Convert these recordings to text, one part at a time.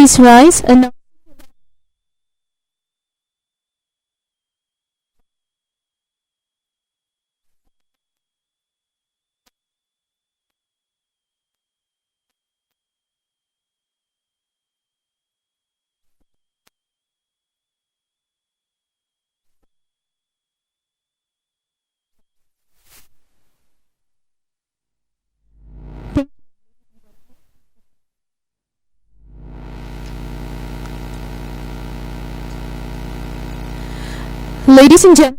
Please rise and ladies and gentlemen,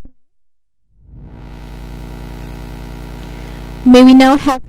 may we now have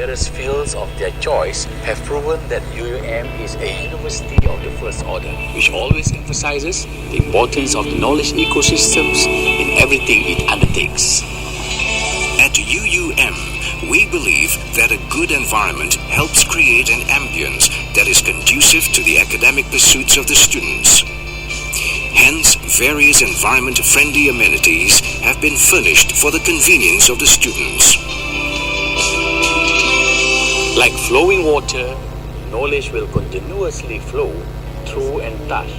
The various fields of their choice have proven that UUM is a university of the first order, which always emphasizes the importance of the knowledge ecosystems in everything it undertakes. At UUM, we believe that a good environment helps create an ambience that is conducive to the academic pursuits of the students. Hence, various environment-friendly amenities have been furnished for the convenience of the students. Like flowing water, knowledge will continuously flow through and touch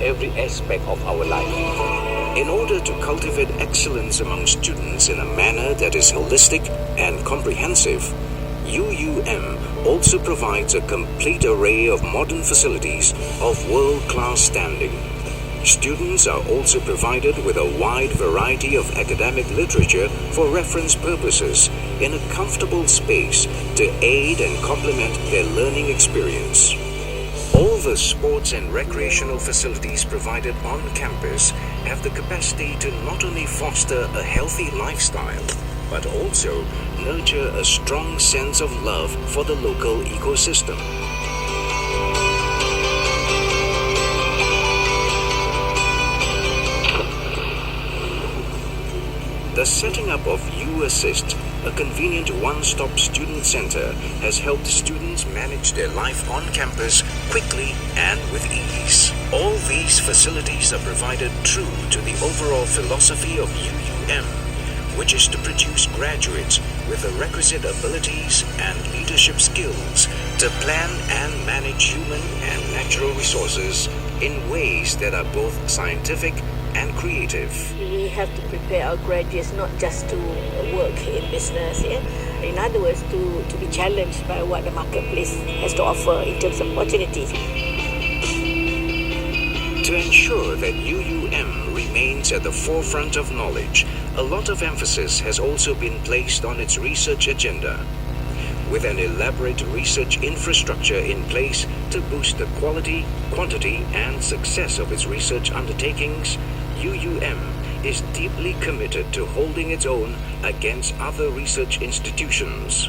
every aspect of our life. In order to cultivate excellence among students in a manner that is holistic and comprehensive, UUM also provides a complete array of modern facilities of world-class standing. Students are also provided with a wide variety of academic literature for reference purposes in a comfortable space to aid and complement their learning experience. All the sports and recreational facilities provided on campus have the capacity to not only foster a healthy lifestyle, but also nurture a strong sense of love for the local ecosystem. The setting up of UAssist, a convenient one-stop student center, has helped students manage their life on campus quickly and with ease. All these facilities are provided true to the overall philosophy of UUM, which is to produce graduates with the requisite abilities and leadership skills to plan and manage human and natural resources in ways that are both scientific and creative. We have to prepare our graduates not just to work in business, in other words, to be challenged by what the marketplace has to offer in terms of opportunities. To ensure that UUM remains at the forefront of knowledge, a lot of emphasis has also been placed on its research agenda. With an elaborate research infrastructure in place to boost the quality, quantity, and success of its research undertakings, UUM is deeply committed to holding its own against other research institutions.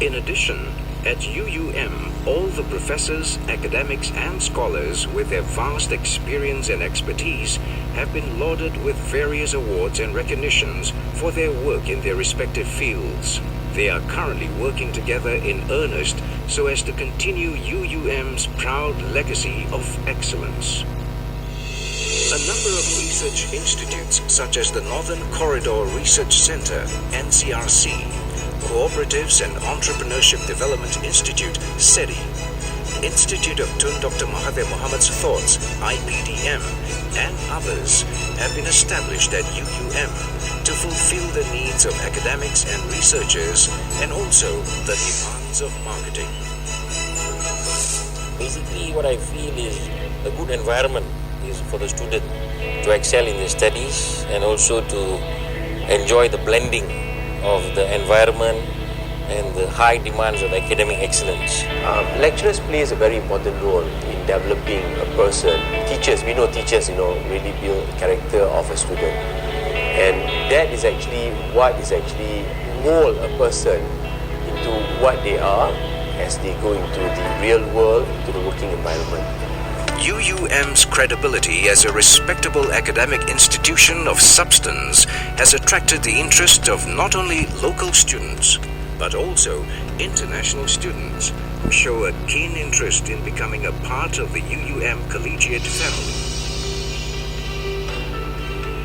In addition, at UUM, all the professors, academics, and scholars with their vast experience and expertise have been lauded with various awards and recognitions for their work in their respective fields. They are currently working together in earnest so as to continue UUM's proud legacy of excellence. A number of research institutes such as the Northern Corridor Research Center, NCRC, Cooperatives and Entrepreneurship Development Institute, SEDI, Institute of Tun Dr. Mahathir Mohamad's Thoughts, IPDM, and others have been established at UUM to fulfill the needs of academics and researchers and also the demands of marketing. Basically, what I feel is a good environment is for the student to excel in their studies and also to enjoy the blending of the environment and the high demands of academic excellence. Lecturers plays a very important role in developing a person. Teachers, we know teachers, really build character of a student. And that is actually what is actually mold a person into what they are as they go into the real world, into the working environment. UUM's credibility as a respectable academic institution of substance has attracted the interest of not only local students, but also international students who show a keen interest in becoming a part of the UUM collegiate family.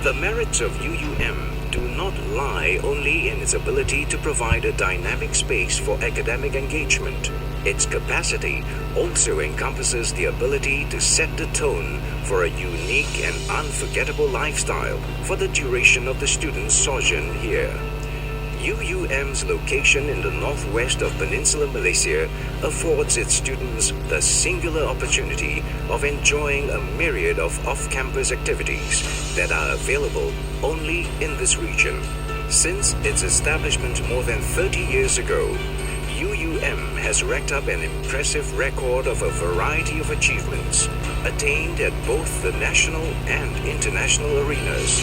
The merits of UUM do not lie only in its ability to provide a dynamic space for academic engagement. Its capacity also encompasses the ability to set the tone for a unique and unforgettable lifestyle for the duration of the student's sojourn here. UUM's location in the northwest of Peninsular Malaysia affords its students the singular opportunity of enjoying a myriad of off-campus activities that are available only in this region. Since its establishment more than 30 years ago, UUM has racked up an impressive record of a variety of achievements attained at both the national and international arenas.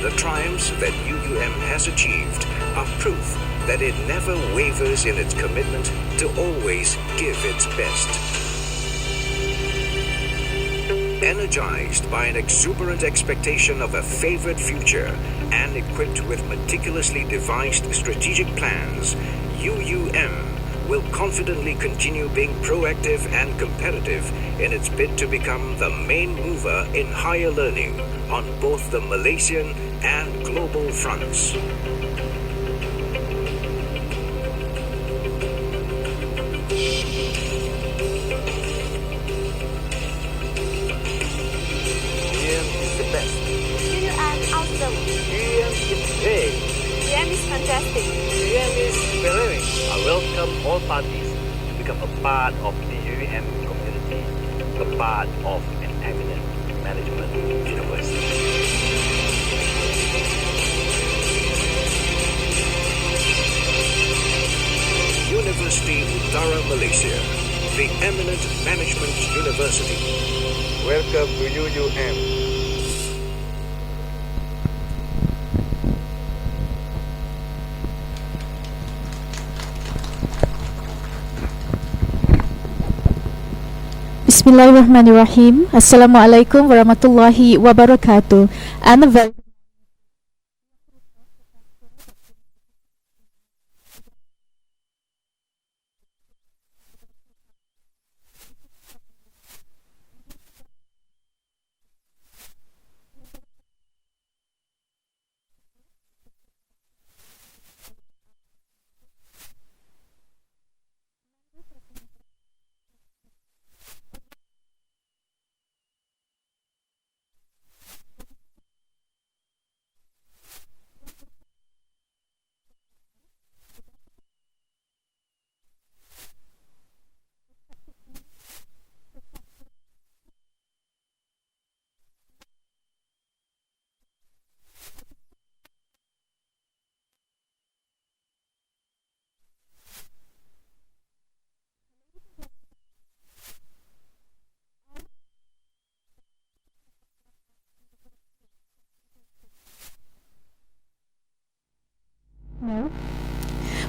The triumphs that UUM has achieved are proof that it never wavers in its commitment to always give its best. Energized by an exuberant expectation of a favored future and equipped with meticulously devised strategic plans, UUM will confidently continue being proactive and competitive in its bid to become the main mover in higher learning on both the Malaysian and global fronts. UUM is the best. UUM awesome. UUM is great. UUM is fantastic. UUM is brilliant. I welcome all parties to become a part of the UUM community, a part of an eminent management university. University Utara Malaysia, the eminent management university. Welcome to UUM. Bismillahirrahmanirrahim. Assalamualaikum warahmatullahi wabarakatuh. And a very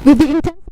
With the intensification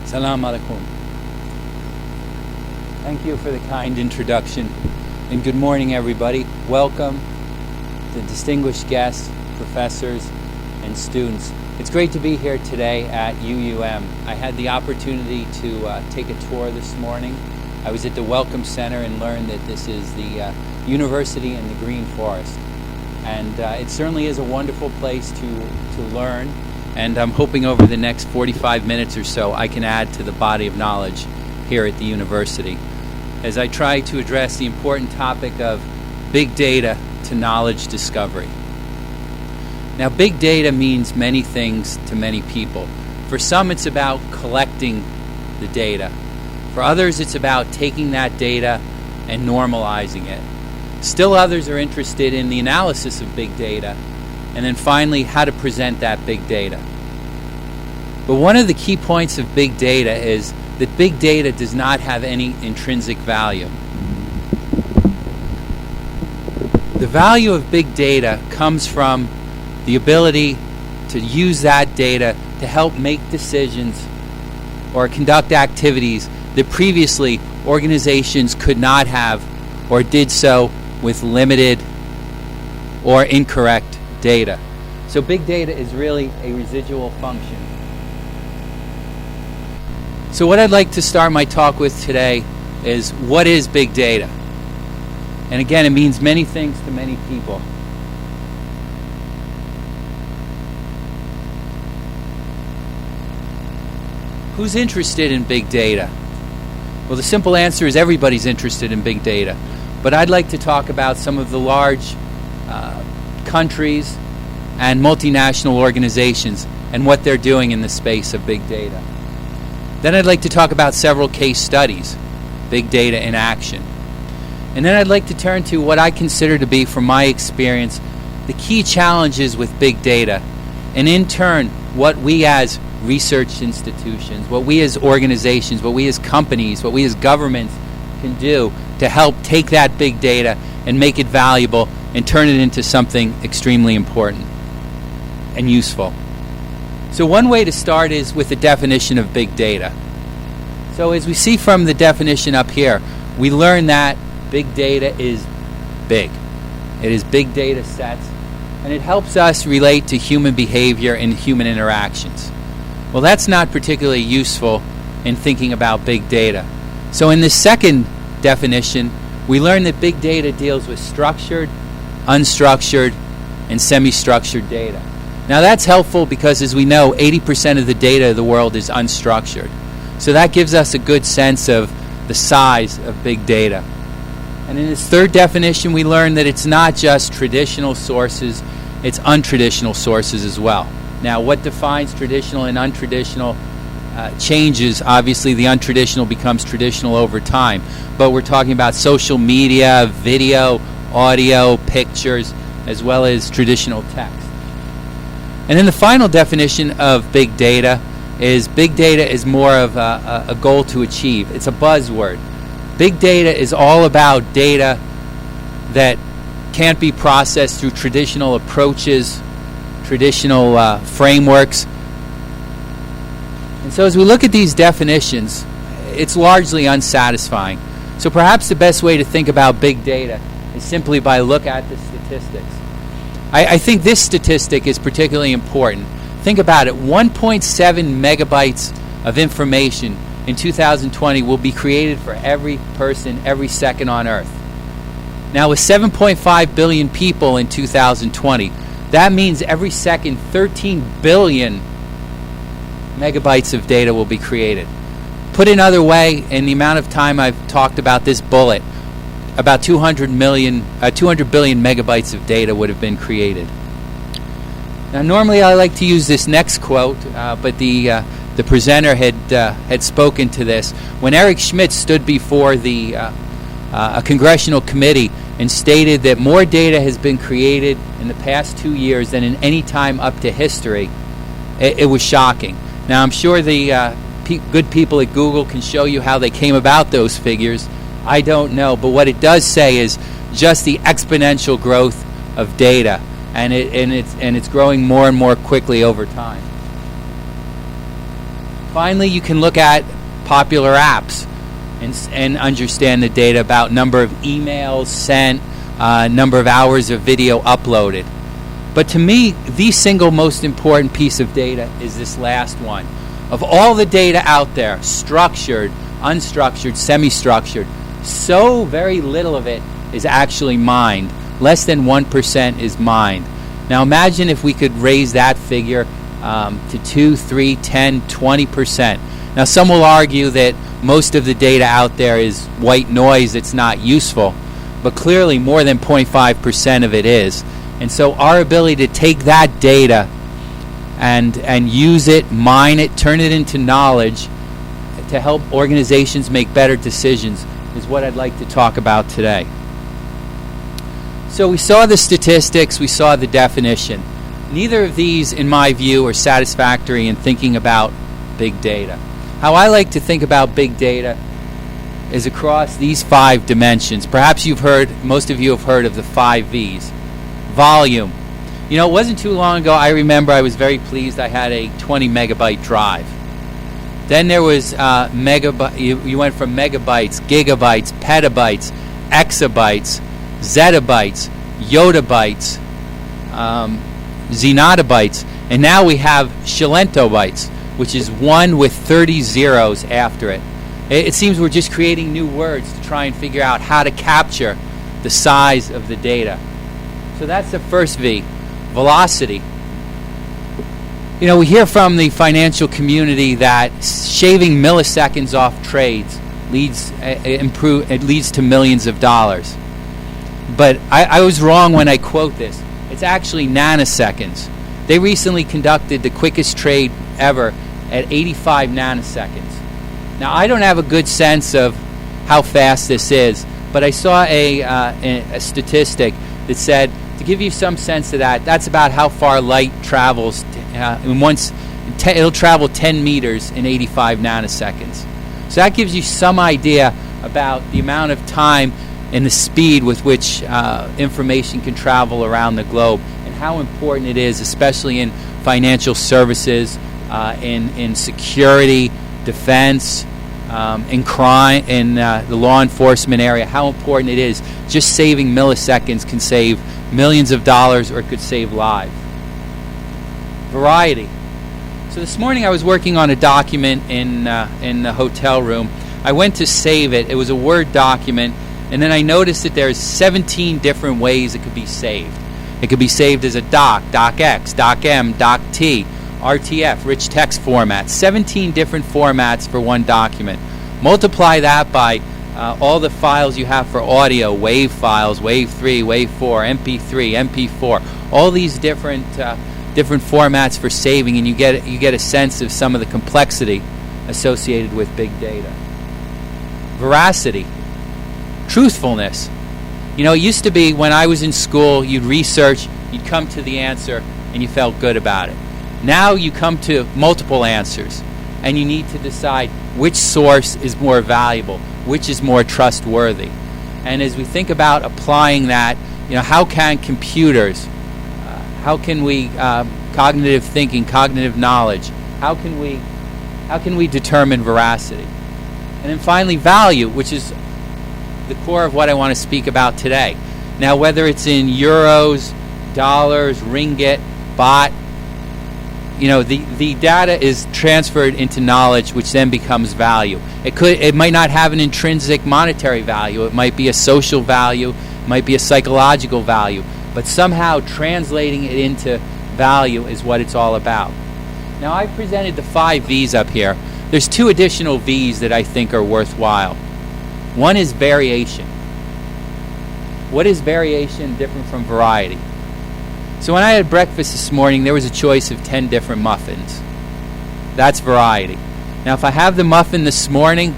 Assalamu alaikum. Thank you for the kind introduction, and good morning, everybody. Welcome to distinguished guests, professors, and students. It's great to be here today at UUM. I had the opportunity to take a tour this morning. I was at the Welcome Center and learned that this is the University in the Green Forest. And it certainly is a wonderful place to learn. And I'm hoping over the next 45 minutes or so I can add to the body of knowledge here at the university as I try to address the important topic of big data to knowledge discovery. Now, big data means many things to many people. For some, it's about collecting the data. For others, it's about taking that data and normalizing it. Still others are interested in the analysis of big data, and then finally, how to present that big data. But one of the key points of big data is that big data does not have any intrinsic value. The value of big data comes from the ability to use that data to help make decisions or conduct activities that previously organizations could not have or did so with limited or incorrect data. So big data is really a residual function. So what I'd like to start my talk with today is, what is big data? And again, it means many things to many people. Who's interested in big data? Well, the simple answer is everybody's interested in big data. But I'd like to talk about some of the large countries and multinational organizations and what they're doing in the space of big data. Then I'd like to talk about several case studies, big data in action. And then I'd like to turn to what I consider to be, from my experience, the key challenges with big data, and in turn, what we as research institutions, what we as organizations, what we as companies, what we as governments can do to help take that big data and make it valuable and turn it into something extremely important and useful. So one way to start is with the definition of big data. So as we see from the definition up here, we learn that big data is big. It is big data sets, and it helps us relate to human behavior and human interactions. Well, that's not particularly useful in thinking about big data. So in the second definition, we learn that big data deals with structured, unstructured, and semi-structured data. Now that's helpful because, as we know, 80% of the data of the world is unstructured. So that gives us a good sense of the size of big data. And in this third definition, we learn that it's not just traditional sources, it's untraditional sources as well. Now, what defines traditional and untraditional changes. Obviously, the untraditional becomes traditional over time. But we're talking about social media, video, audio, pictures, as well as traditional text. And then the final definition of big data is more of a goal to achieve. It's a buzzword. Big data is all about data that can't be processed through traditional approaches, traditional frameworks. And so as we look at these definitions, it's largely unsatisfying. So perhaps the best way to think about big data is simply by look at the statistics. I think this statistic is particularly important. Think about it. 1.7 megabytes of information in 2020 will be created for every person every second on Earth. Now, with 7.5 billion people in 2020, that means every second 13 billion megabytes of data will be created. Put another way, in the amount of time I've talked about this bullet, about 200 billion megabytes of data would have been created. Now, normally I like to use this next quote, but the presenter had spoken to this when Eric Schmidt stood before a congressional committee and stated that more data has been created in the past 2 years than in any time up to history. It was shocking. Now, I'm sure the good people at Google can show you how they came about those figures. I don't know, but what it does say is just the exponential growth of data, and it's growing more and more quickly over time. Finally, you can look at popular apps and understand the data about number of emails sent, number of hours of video uploaded. But to me, the single most important piece of data is this last one. Of all the data out there, structured, unstructured, semi-structured, so very little of it is actually mined. Less than 1% is mined. Now imagine if we could raise that figure to 2, 3, 10, 20%. Now some will argue that most of the data out there is white noise, it's not useful, but clearly more than 0.5% of it is. And so our ability to take that data and use it, mine it, turn it into knowledge to help organizations make better decisions is what I'd like to talk about today. So we saw the statistics, we saw the definition. Neither of these, in my view, are satisfactory in thinking about big data. How I like to think about big data is across these 5 dimensions. Perhaps most of you have heard of the 5 V's. Volume. You know, it wasn't too long ago, I remember I was very pleased I had a 20 megabyte drive. Then there was you went from megabytes, gigabytes, petabytes, exabytes, zettabytes, yottabytes, zenottabytes, and now we have shilentobytes, which is 1 with 30 zeros after it. It seems we're just creating new words to try and figure out how to capture the size of the data. So that's the first V, velocity. You know, we hear from the financial community that shaving milliseconds off trades leads to millions of dollars. But I was wrong when I quote this. It's actually nanoseconds. They recently conducted the quickest trade ever at 85 nanoseconds. Now, I don't have a good sense of how fast this is, but I saw a statistic that said, to give you some sense of that, that's about how far light travels. It'll travel 10 meters in 85 nanoseconds. So that gives you some idea about the amount of time and the speed with which information can travel around the globe, and how important it is, especially in financial services, in security, defense, in crime, in the law enforcement area, how important it is. Just saving milliseconds can save millions of dollars, or it could save lives. Variety. So this morning I was working on a document in the hotel room. I went to save it. It was a Word document, and then I noticed that there's 17 different ways it could be saved. It could be saved as a doc, docx, docm, doct, RTF, rich text format. 17 different formats for one document. Multiply that by all the files you have for audio, WAV files, WAV 3, WAV 4, MP3, MP4, all these different formats for saving, and you get a sense of some of the complexity associated with big data. Veracity, truthfulness. You know, it used to be when I was in school, you'd research, you'd come to the answer, and you felt good about it. Now you come to multiple answers, and you need to decide which source is more valuable, which is more trustworthy. And as we think about applying that, you know, how can computers, how can we, cognitive thinking, cognitive knowledge, how can we determine veracity? And then finally, value, which is the core of what I want to speak about today. Now, whether it's in euros, dollars, ringgit, baht, you know, the data is transferred into knowledge, which then becomes value. It might not have an intrinsic monetary value. It might be a social value, it might be a psychological value, but somehow translating it into value is what it's all about. Now, I presented the 5 V's up here. There's 2 additional V's that I think are worthwhile. One is variation. What is variation different from variety? So when I had breakfast this morning, there was a choice of 10 different muffins. That's variety. Now, if I have the muffin this morning,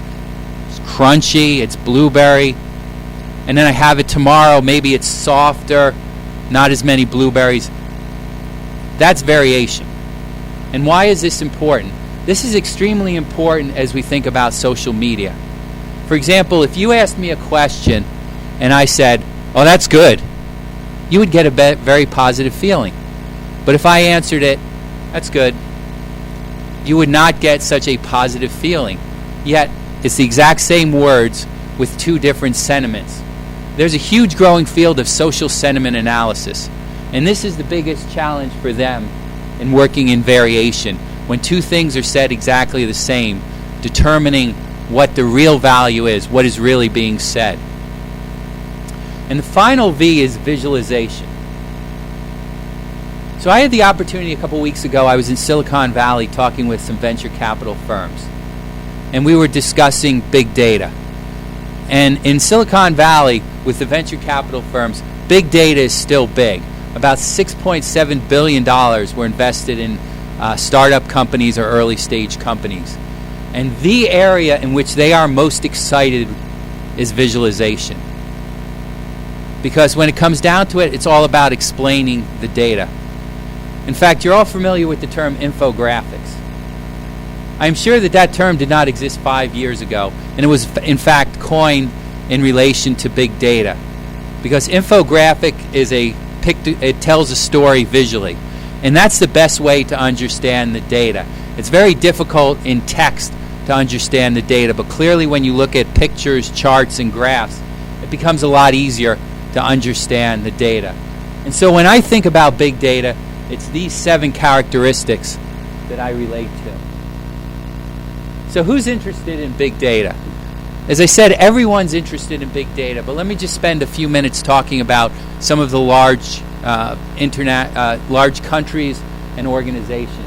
it's crunchy, it's blueberry, and then I have it tomorrow, maybe it's softer, not as many blueberries. That's variation. And why is this important? This is extremely important as we think about social media. For example, if you asked me a question and I said, "Oh, that's good," you would get a very positive feeling. But if I answered it, "That's good," you would not get such a positive feeling. Yet, it's the exact same words with 2 different sentiments. There's a huge growing field of social sentiment analysis, and this is the biggest challenge for them in working in variation. When 2 things are said exactly the same, determining what the real value is, what is really being said. And the final V is visualization. So I had the opportunity a couple weeks ago, I was in Silicon Valley talking with some venture capital firms, and we were discussing big data. And in Silicon Valley, with the venture capital firms, big data is still big. About $6.7 billion were invested in startup companies or early stage companies. And the area in which they are most excited is visualization. Because when it comes down to it, it's all about explaining the data. In fact, you're all familiar with the term infographics. I'm sure that term did not exist 5 years ago, and it was in fact coined in relation to big data. Because infographic is it tells a story visually. And that's the best way to understand the data. It's very difficult in text to understand the data, but clearly when you look at pictures, charts, and graphs, it becomes a lot easier to understand the data. And so when I think about big data, it's these 7 characteristics that I relate to. So who's interested in big data? As I said, everyone's interested in big data, but let me just spend a few minutes talking about some of the large countries and organizations.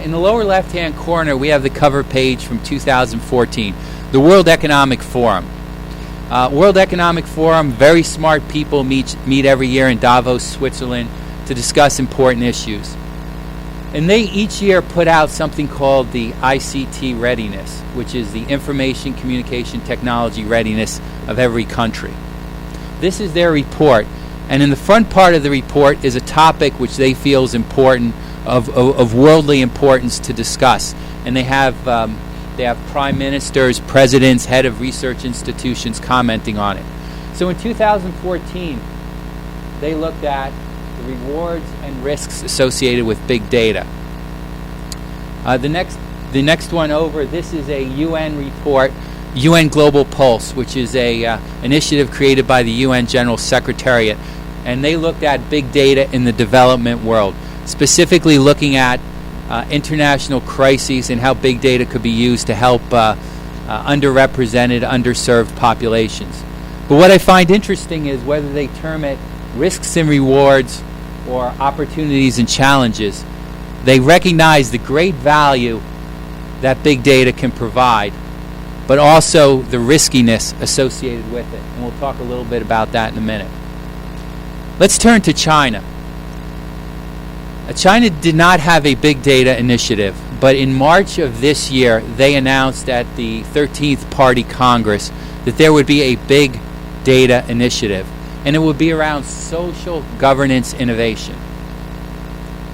In the lower left-hand corner, we have the cover page from 2014, the World Economic Forum. World Economic Forum, very smart people meet every year in Davos, Switzerland, to discuss important issues. And they each year put out something called the ICT readiness, which is the information communication technology readiness of every country. This is their report, and in the front part of the report is a topic which they feel is important, of worldly importance to discuss. And they have prime ministers, presidents, head of research institutions commenting on it. So in 2014, they looked at the rewards and risks associated with big data. The next one over, this is a UN report, UN Global Pulse, which is a initiative created by the UN General Secretariat, and they looked at big data in the development world, specifically looking at international crises and how big data could be used to help underrepresented, underserved populations. But what I find interesting is whether they term it risks and rewards or opportunities and challenges, they recognize the great value that big data can provide, but also the riskiness associated with it. And we'll talk a little bit about that in a minute. Let's turn to China. China did not have a big data initiative, but in March of this year, they announced at the 13th Party Congress that there would be a big data initiative, and it would be around social governance innovation.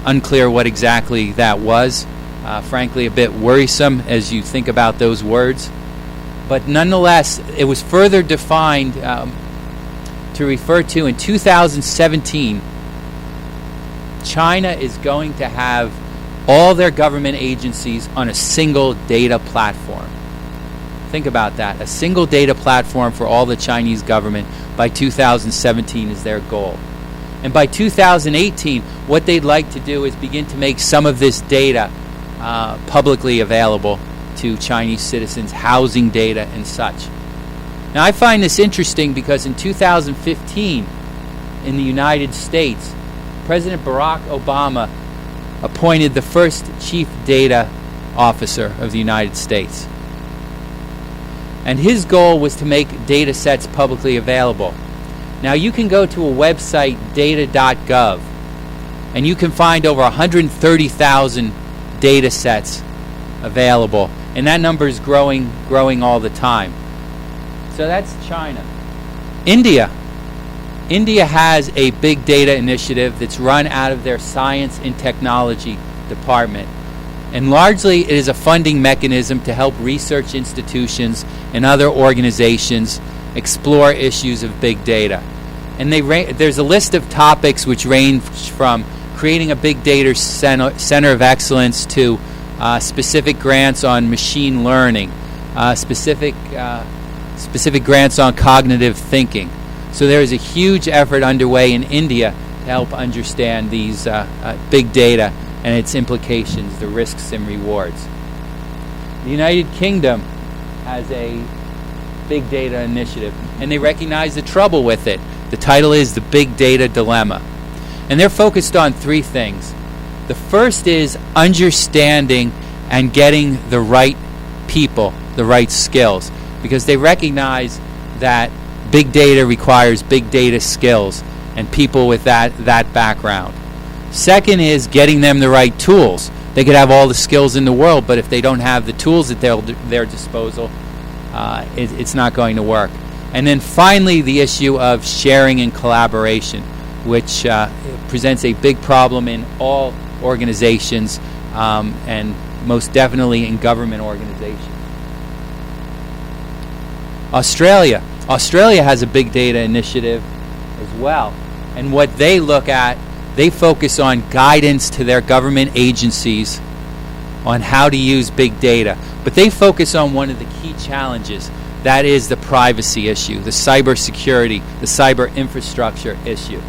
Unclear what exactly that was. Frankly, a bit worrisome as you think about those words. But nonetheless, it was further defined to refer to in 2017. China is going to have all their government agencies on a single data platform. Think about that. A single data platform for all the Chinese government by 2017 is their goal. And by 2018, what they'd like to do is begin to make some of this data publicly available to Chinese citizens, housing data and such. Now, I find this interesting because in 2015, in the United States, President Barack Obama appointed the first chief data officer of the United States. And his goal was to make data sets publicly available. Now, you can go to a website, data.gov, and you can find over 130,000 data sets available. And that number is growing all the time. So that's China. India has a big data initiative that's run out of their science and technology department. And largely it is a funding mechanism to help research institutions and other organizations explore issues of big data. And there's a list of topics which range from creating a big data center of excellence to specific grants on machine learning, specific grants on cognitive thinking. So there is a huge effort underway in India to help understand these big data and its implications, the risks and rewards. The United Kingdom has a big data initiative, and they recognize the trouble with it. The title is The Big Data Dilemma. And they're focused on three things. The first is understanding and getting the right people, the right skills, because they recognize that big data requires big data skills and people with that background. Second is getting them the right tools. They could have all the skills in the world, but if they don't have the tools at their disposal, it's not going to work. And then finally, the issue of sharing and collaboration, which presents a big problem in all organizations and most definitely in government organizations. Australia has a big data initiative as well. And what they look at, they focus on guidance to their government agencies on how to use big data. But they focus on one of the key challenges. That is the privacy issue, the cybersecurity, the cyber infrastructure issue.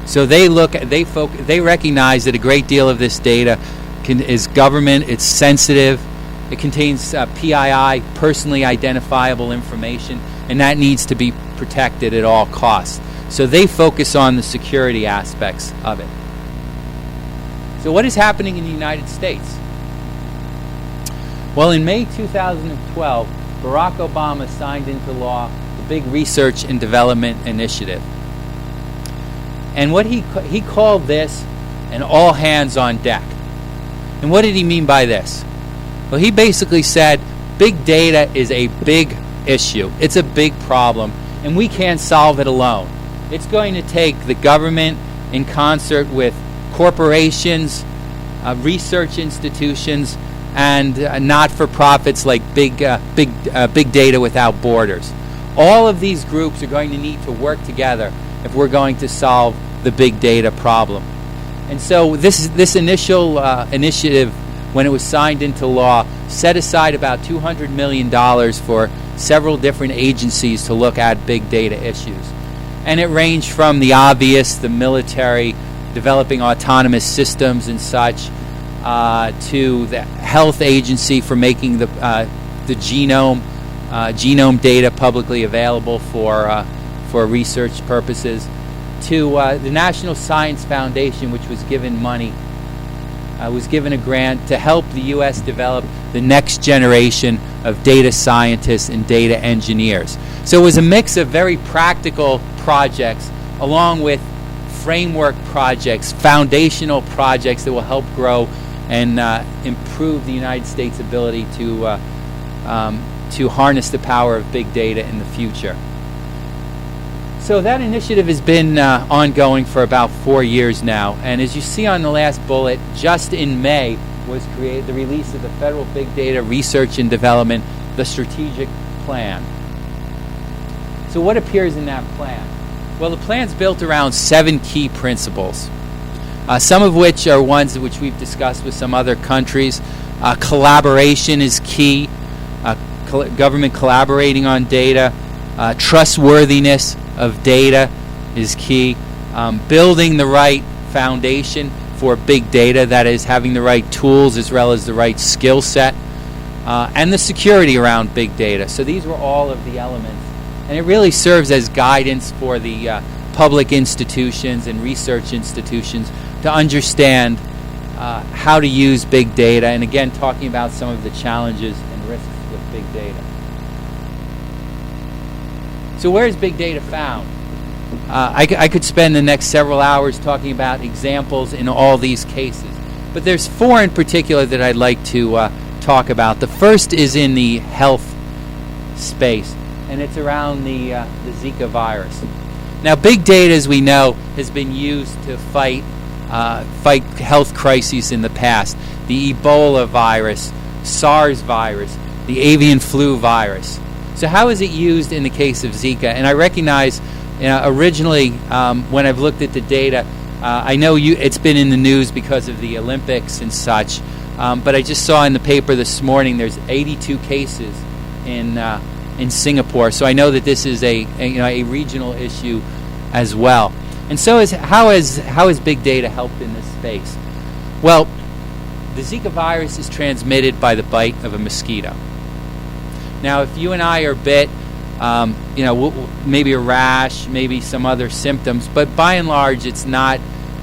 So they recognize that a great deal of this data is government, it's sensitive, it contains PII, personally identifiable information, and that needs to be protected at all costs. So they focus on the security aspects of it. So what is happening in the United States? Well, in May 2012, Barack Obama signed into law the Big Research and Development Initiative. And what he called this an all hands on deck. And what did he mean by this? Well, he basically said big data is a big issue. It's a big problem, and we can't solve it alone. It's going to take the government in concert with corporations, research institutions, and not-for-profits like Big Data Without Borders. All of these groups are going to need to work together if we're going to solve the big data problem. And so this initial initiative, when it was signed into law, set aside about $200 million for several different agencies to look at big data issues. And it ranged from the obvious, the military, developing autonomous systems and such, to the health agency for making the genome data publicly available for research purposes, to the National Science Foundation, which was given money was given a grant to help the U.S. develop the next generation of data scientists and data engineers. So it was a mix of very practical projects along with framework projects, foundational projects that will help grow and improve the United States' ability to harness the power of big data in the future. So that initiative has been ongoing for about 4 years now, and as you see on the last bullet, just in May was created the release of the Federal Big Data Research and Development, the Strategic Plan. So what appears in that plan? Well, the plan's built around 7 key principles, some of which are ones which we've discussed with some other countries. Collaboration is key, government collaborating on data. Trustworthiness of data is key. Building the right foundation for big data, that is, having the right tools as well as the right skill set, and the security around big data. So these were all of the elements. And it really serves as guidance for the public institutions and research institutions to understand how to use big data, and again, talking about some of the challenges and risks with big data. So where is big data found? I could spend the next several hours talking about examples in all these cases, but there's 4 in particular that I'd like to talk about. The first is in the health space, and it's around the Zika virus. Now, big data, as we know, has been used to fight health crises in the past. The Ebola virus, SARS virus, the avian flu virus. So how is it used in the case of Zika? And I recognize, originally, when I've looked at the data, I know it's been in the news because of the Olympics and such, but I just saw in the paper this morning there's 82 cases in Singapore. So I know that this is a regional issue as well. And so how has big data helped in this space? Well, the Zika virus is transmitted by the bite of a mosquito. Now, if you and I are bit, maybe a rash, maybe some other symptoms, but by and large, it's not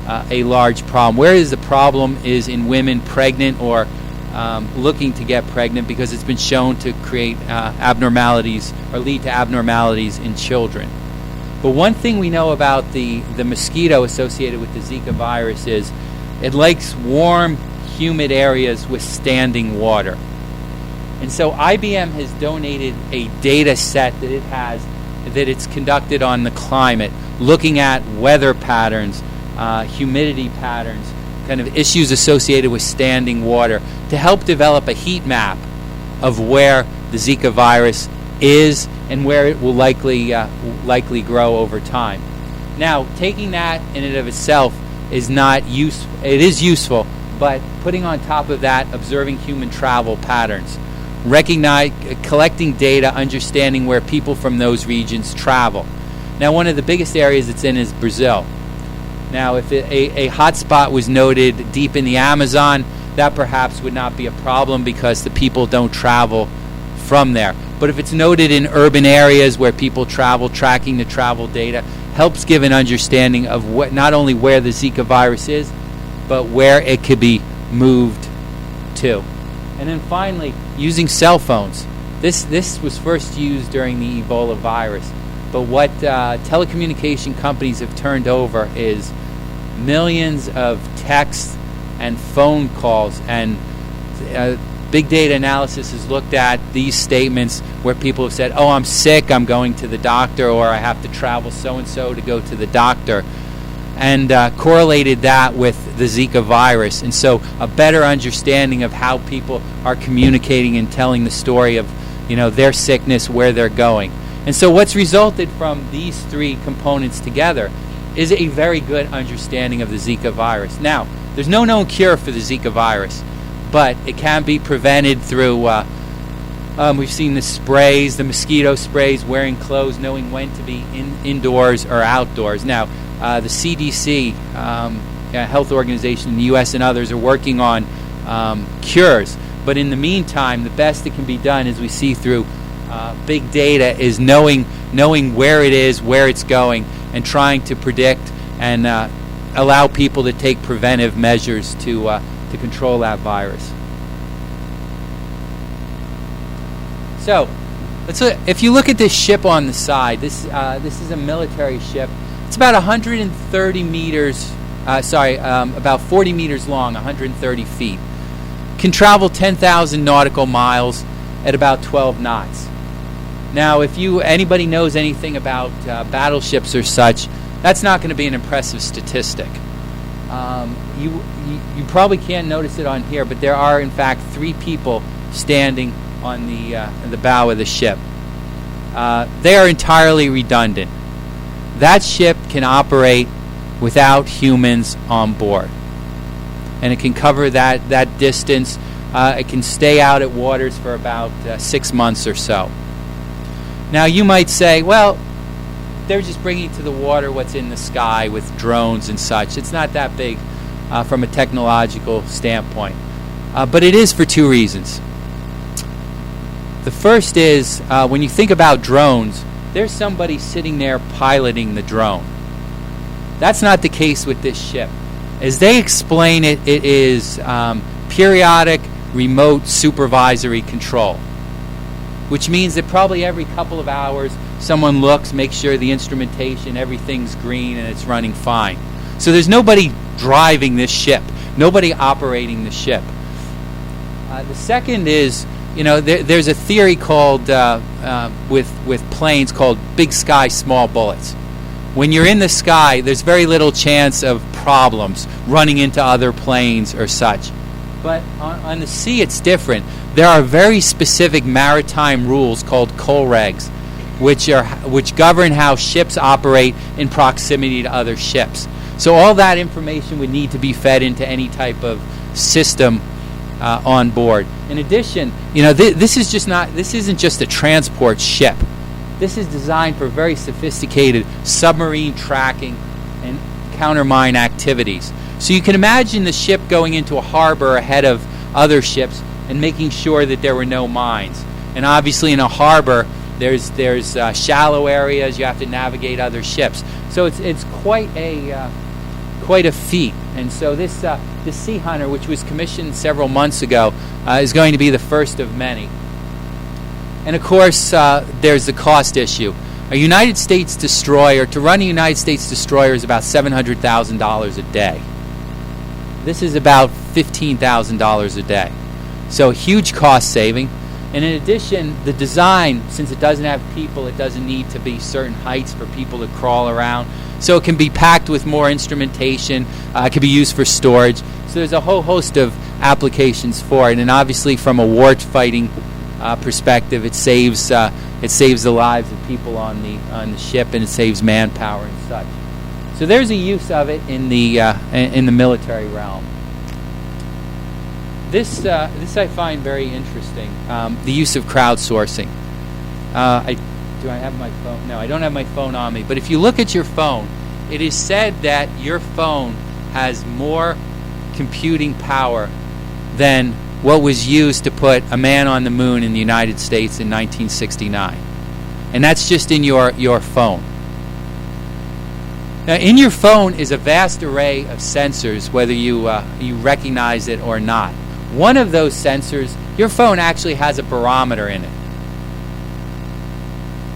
a large problem. Whereas the problem is in women pregnant or looking to get pregnant, because it's been shown to create abnormalities or lead to abnormalities in children. But one thing we know about the mosquito associated with the Zika virus is it likes warm, humid areas with standing water. And so IBM has donated a data set that it has, that it's conducted on the climate, looking at weather patterns, humidity patterns, kind of issues associated with standing water, to help develop a heat map of where the Zika virus is and where it will likely grow over time. Now, taking that in and of itself is not useful. It is useful, but putting on top of that, observing human travel patterns, collecting data, understanding where people from those regions travel. Now, one of the biggest areas it's in is Brazil. Now, if a hotspot was noted deep in the Amazon, that perhaps would not be a problem because the people don't travel from there. But if it's noted in urban areas where people travel, tracking the travel data helps give an understanding of not only where the Zika virus is, but where it could be moved to. And then finally, using cell phones. This was first used during the Ebola virus, but what telecommunication companies have turned over is millions of texts and phone calls, and big data analysis has looked at these statements where people have said, I'm sick, I'm going to the doctor, or I have to travel so-and-so to go to the doctor, and correlated that with the Zika virus. And so a better understanding of how people are communicating and telling the story of their sickness, where they're going. And so what's resulted from these 3 components together is a very good understanding of the Zika virus. Now, there's no known cure for the Zika virus, but it can be prevented through, we've seen the sprays, the mosquito sprays, wearing clothes, knowing when to be indoors or outdoors. Now, the CDC, health organization in the U.S. and others are working on cures. But in the meantime, the best that can be done, as we see through big data, is knowing where it is, where it's going, and trying to predict and allow people to take preventive measures to to control that virus. So, if you look at this ship on the side, this is a military ship. It's about 130 meters, about 40 meters long, 130 feet. Can travel 10,000 nautical miles at about 12 knots. Now, if anybody knows anything about battleships or such, that's not going to be an impressive statistic. You probably can't notice it on here, but there are in fact 3 people standing on the bow of the ship. They are entirely redundant. That ship can operate without humans on board, and it can cover that distance. It can stay out at waters for about 6 months or so. Now you might say, well, they're just bringing to the water what's in the sky with drones and such. It's not that big from a technological standpoint. But it is for 2 reasons. The first is, when you think about drones, there's somebody sitting there piloting the drone. That's not the case with this ship. As they explain it, it is periodic remote supervisory control, which means that probably every couple of hours someone looks, makes sure the instrumentation, everything's green and it's running fine. So there's nobody driving this ship, nobody operating the ship. The second is, there's a theory called with planes called big sky, small bullets. When you're in the sky, there's very little chance of problems running into other planes or such. But on the sea, it's different. There are very specific maritime rules called COLREGs, which govern how ships operate in proximity to other ships. So all that information would need to be fed into any type of system on board. In addition, this isn't just a transport ship. This is designed for very sophisticated submarine tracking and countermine activities. So you can imagine the ship going into a harbor ahead of other ships and making sure that there were no mines. And obviously in a harbor, there's shallow areas. You have to navigate other ships. So it's quite a feat. And so this Sea Hunter, which was commissioned several months ago, is going to be the first of many. And of course, there's the cost issue. A United States destroyer, to run a United States destroyer, is about $700,000 a day. This is about $15,000 a day. So huge cost saving. And in addition, the design, since it doesn't have people, it doesn't need to be certain heights for people to crawl around. So it can be packed with more instrumentation. It can be used for storage. So there's a whole host of applications for it. And obviously, from a war fighting perspective, it saves the lives of people on the ship, and it saves manpower and such. So there's a use of it in the military realm. This I find very interesting. The use of crowdsourcing. Do I have my phone? No, I don't have my phone on me. But if you look at your phone, it is said that your phone has more computing power than what was used to put a man on the moon in the United States in 1969. And that's just in your phone. Now, in your phone is a vast array of sensors, whether you recognize it or not. One of those sensors, your phone actually has a barometer in it.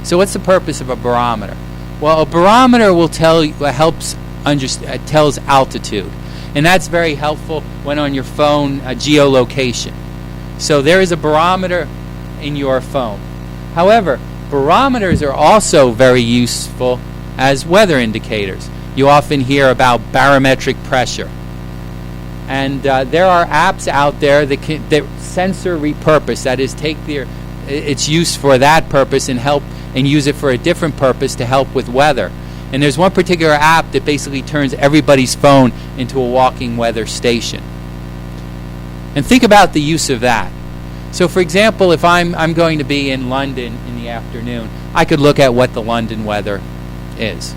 So what's the purpose of a barometer? Well, a barometer will tells altitude. And that's very helpful when on your phone geolocation. So there is a barometer in your phone. However, barometers are also very useful as weather indicators. You often hear about barometric pressure. And there are apps out there that sensor repurpose, that is, take its use for that purpose and use it for a different purpose to help with weather. And there's one particular app that basically turns everybody's phone into a walking weather station. And think about the use of that. So, for example, if I'm going to be in London in the afternoon, I could look at what the London weather is,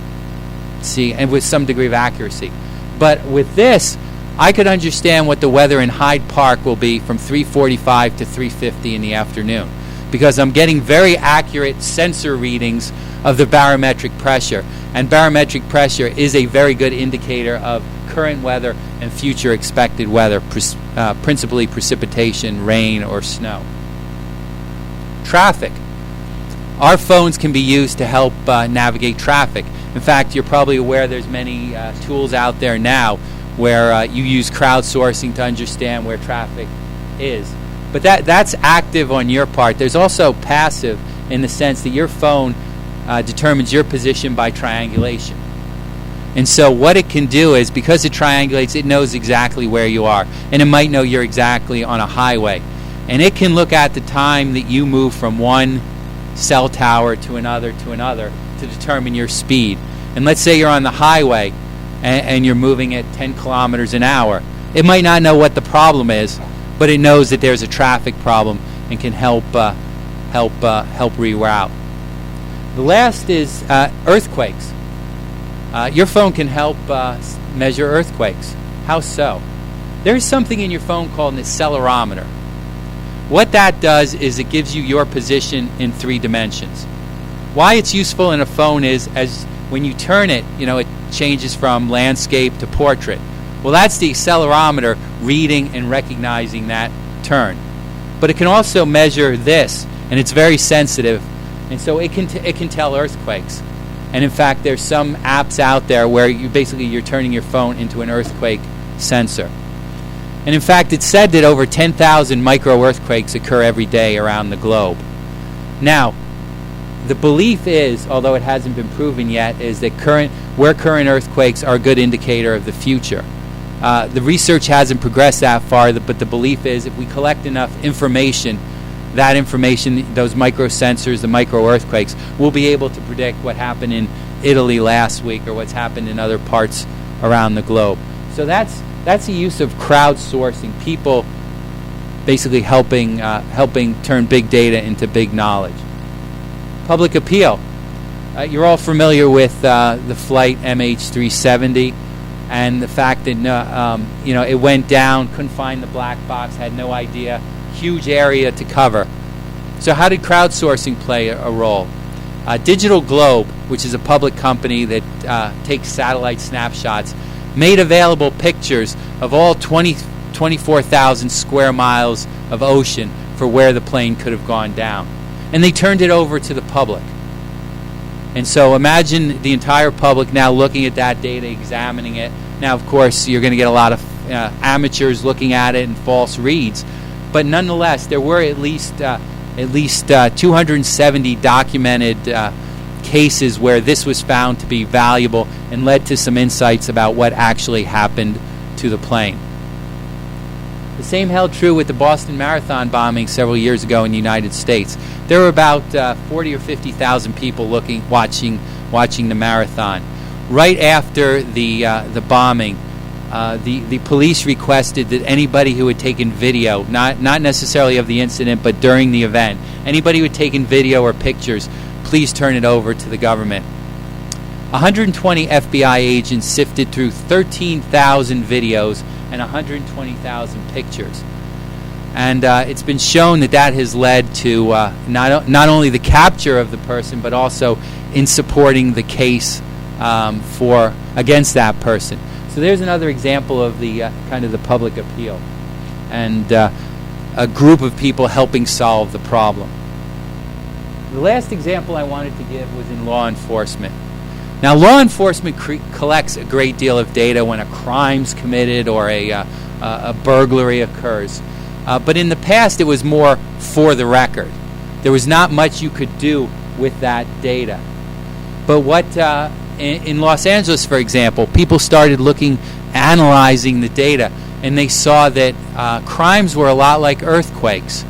see, and with some degree of accuracy. But with this, I could understand what the weather in Hyde Park will be from 3:45 to 3:50 in the afternoon, because I'm getting very accurate sensor readings of the barometric pressure. And barometric pressure is a very good indicator of current weather and future expected weather, principally precipitation, rain, or snow. Traffic. Our phones can be used to help navigate traffic. In fact, you're probably aware there's many tools out there now where you use crowdsourcing to understand where traffic is. But that's active on your part. There's also passive in the sense that your phone determines your position by triangulation. And so what it can do is, because it triangulates, it knows exactly where you are. And it might know you're exactly on a highway. And it can look at the time that you move from one cell tower to another to determine your speed. And let's say you're on the highway and you're moving at 10 kilometers an hour. It might not know what the problem is, but it knows that there's a traffic problem and can help reroute. The last is earthquakes. Your phone can help measure earthquakes. How so? There's something in your phone called an accelerometer. What that does is it gives you your position in 3 dimensions. Why it's useful in a phone is, as when you turn it, it changes from landscape to portrait. Well, that's the accelerometer reading and recognizing that turn. But it can also measure this, and it's very sensitive, and so it can tell earthquakes. And in fact, there's some apps out there where you're turning your phone into an earthquake sensor. And in fact, it's said that over 10,000 micro-earthquakes occur every day around the globe. Now, the belief is, although it hasn't been proven yet, is that current earthquakes are a good indicator of the future. The research hasn't progressed that far, but the belief is if we collect enough information, that information, those micro-sensors, the micro-earthquakes, we'll be able to predict what happened in Italy last week or what's happened in other parts around the globe. So that's the use of crowdsourcing, people basically helping turn big data into big knowledge. Public appeal. You're all familiar with the flight MH370 and the fact that it went down, couldn't find the black box, had no idea, huge area to cover. So how did crowdsourcing play a role? Digital Globe, which is a public company that takes satellite snapshots, made available pictures of all 24,000 square miles of ocean for where the plane could have gone down. And they turned it over to the public. And so imagine the entire public now looking at that data, examining it. Now, of course, you're going to get a lot of amateurs looking at it and false reads. But nonetheless, there were at least 270 documented cases where this was found to be valuable and led to some insights about what actually happened to the plane. The same held true with the Boston Marathon bombing several years ago in the United States. There were about 40 or 50,000 people watching the marathon. Right after the bombing, the police requested that anybody who had taken video, not necessarily of the incident, but during the event, anybody who had taken video or pictures, please turn it over to the government. 120 FBI agents sifted through 13,000 videos and 120,000 pictures. And it's been shown that has led to not only the capture of the person, but also in supporting the case against that person. So there's another example of the kind of the public appeal and a group of people helping solve the problem. The last example I wanted to give was in law enforcement. Now, law enforcement collects a great deal of data when a crime's committed or a burglary occurs. But in the past, it was more for the record. There was not much you could do with that data. But in Los Angeles, for example, people started analyzing the data, and they saw that crimes were a lot like earthquakes.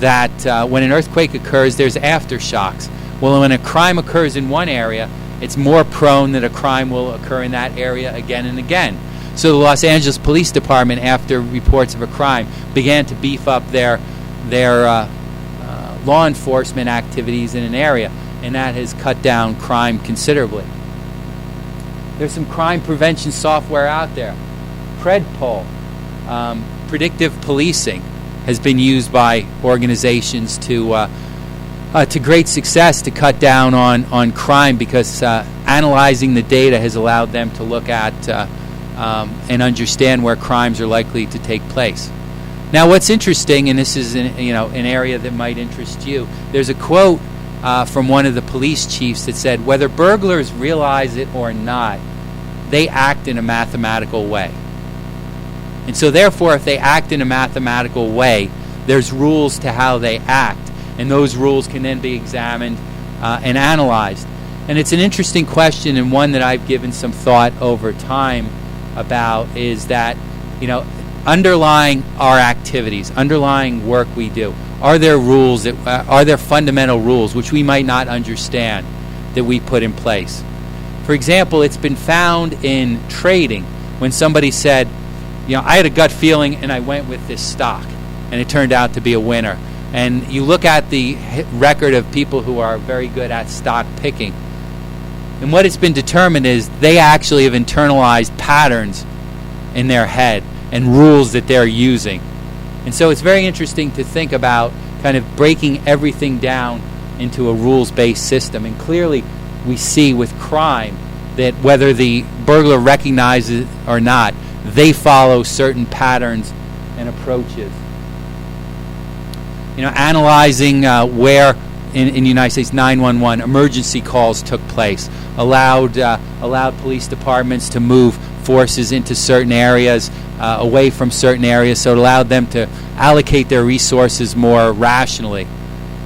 That when an earthquake occurs, there's aftershocks. Well, when a crime occurs in one area, it's more prone that a crime will occur in that area again and again. So the Los Angeles Police Department, after reports of a crime, began to beef up their law enforcement activities in an area, and that has cut down crime considerably. There's some crime prevention software out there. Predpol, predictive policing, has been used by organizations to great success to cut down on crime because analyzing the data has allowed them to look at and understand where crimes are likely to take place. Now, what's interesting, and this is an area that might interest you, there's a quote from one of the police chiefs that said, whether burglars realize it or not, they act in a mathematical way. And so therefore, if they act in a mathematical way, there's rules to how they act, and those rules can then be examined and analyzed. And it's an interesting question, and one that I've given some thought over time about, is that, underlying our activities, underlying work we do, are there rules are there fundamental rules which we might not understand that we put in place? For example, it's been found in trading when somebody said, I had a gut feeling and I went with this stock and it turned out to be a winner. And you look at the record of people who are very good at stock picking, and what has been determined is they actually have internalized patterns in their head and rules that they're using. And so it's very interesting to think about kind of breaking everything down into a rules-based system. And clearly we see with crime that whether the burglar recognizes it or not, they follow certain patterns and approaches. Analyzing where in the United States 911 emergency calls took place, allowed police departments to move forces into certain areas, away from certain areas, so it allowed them to allocate their resources more rationally.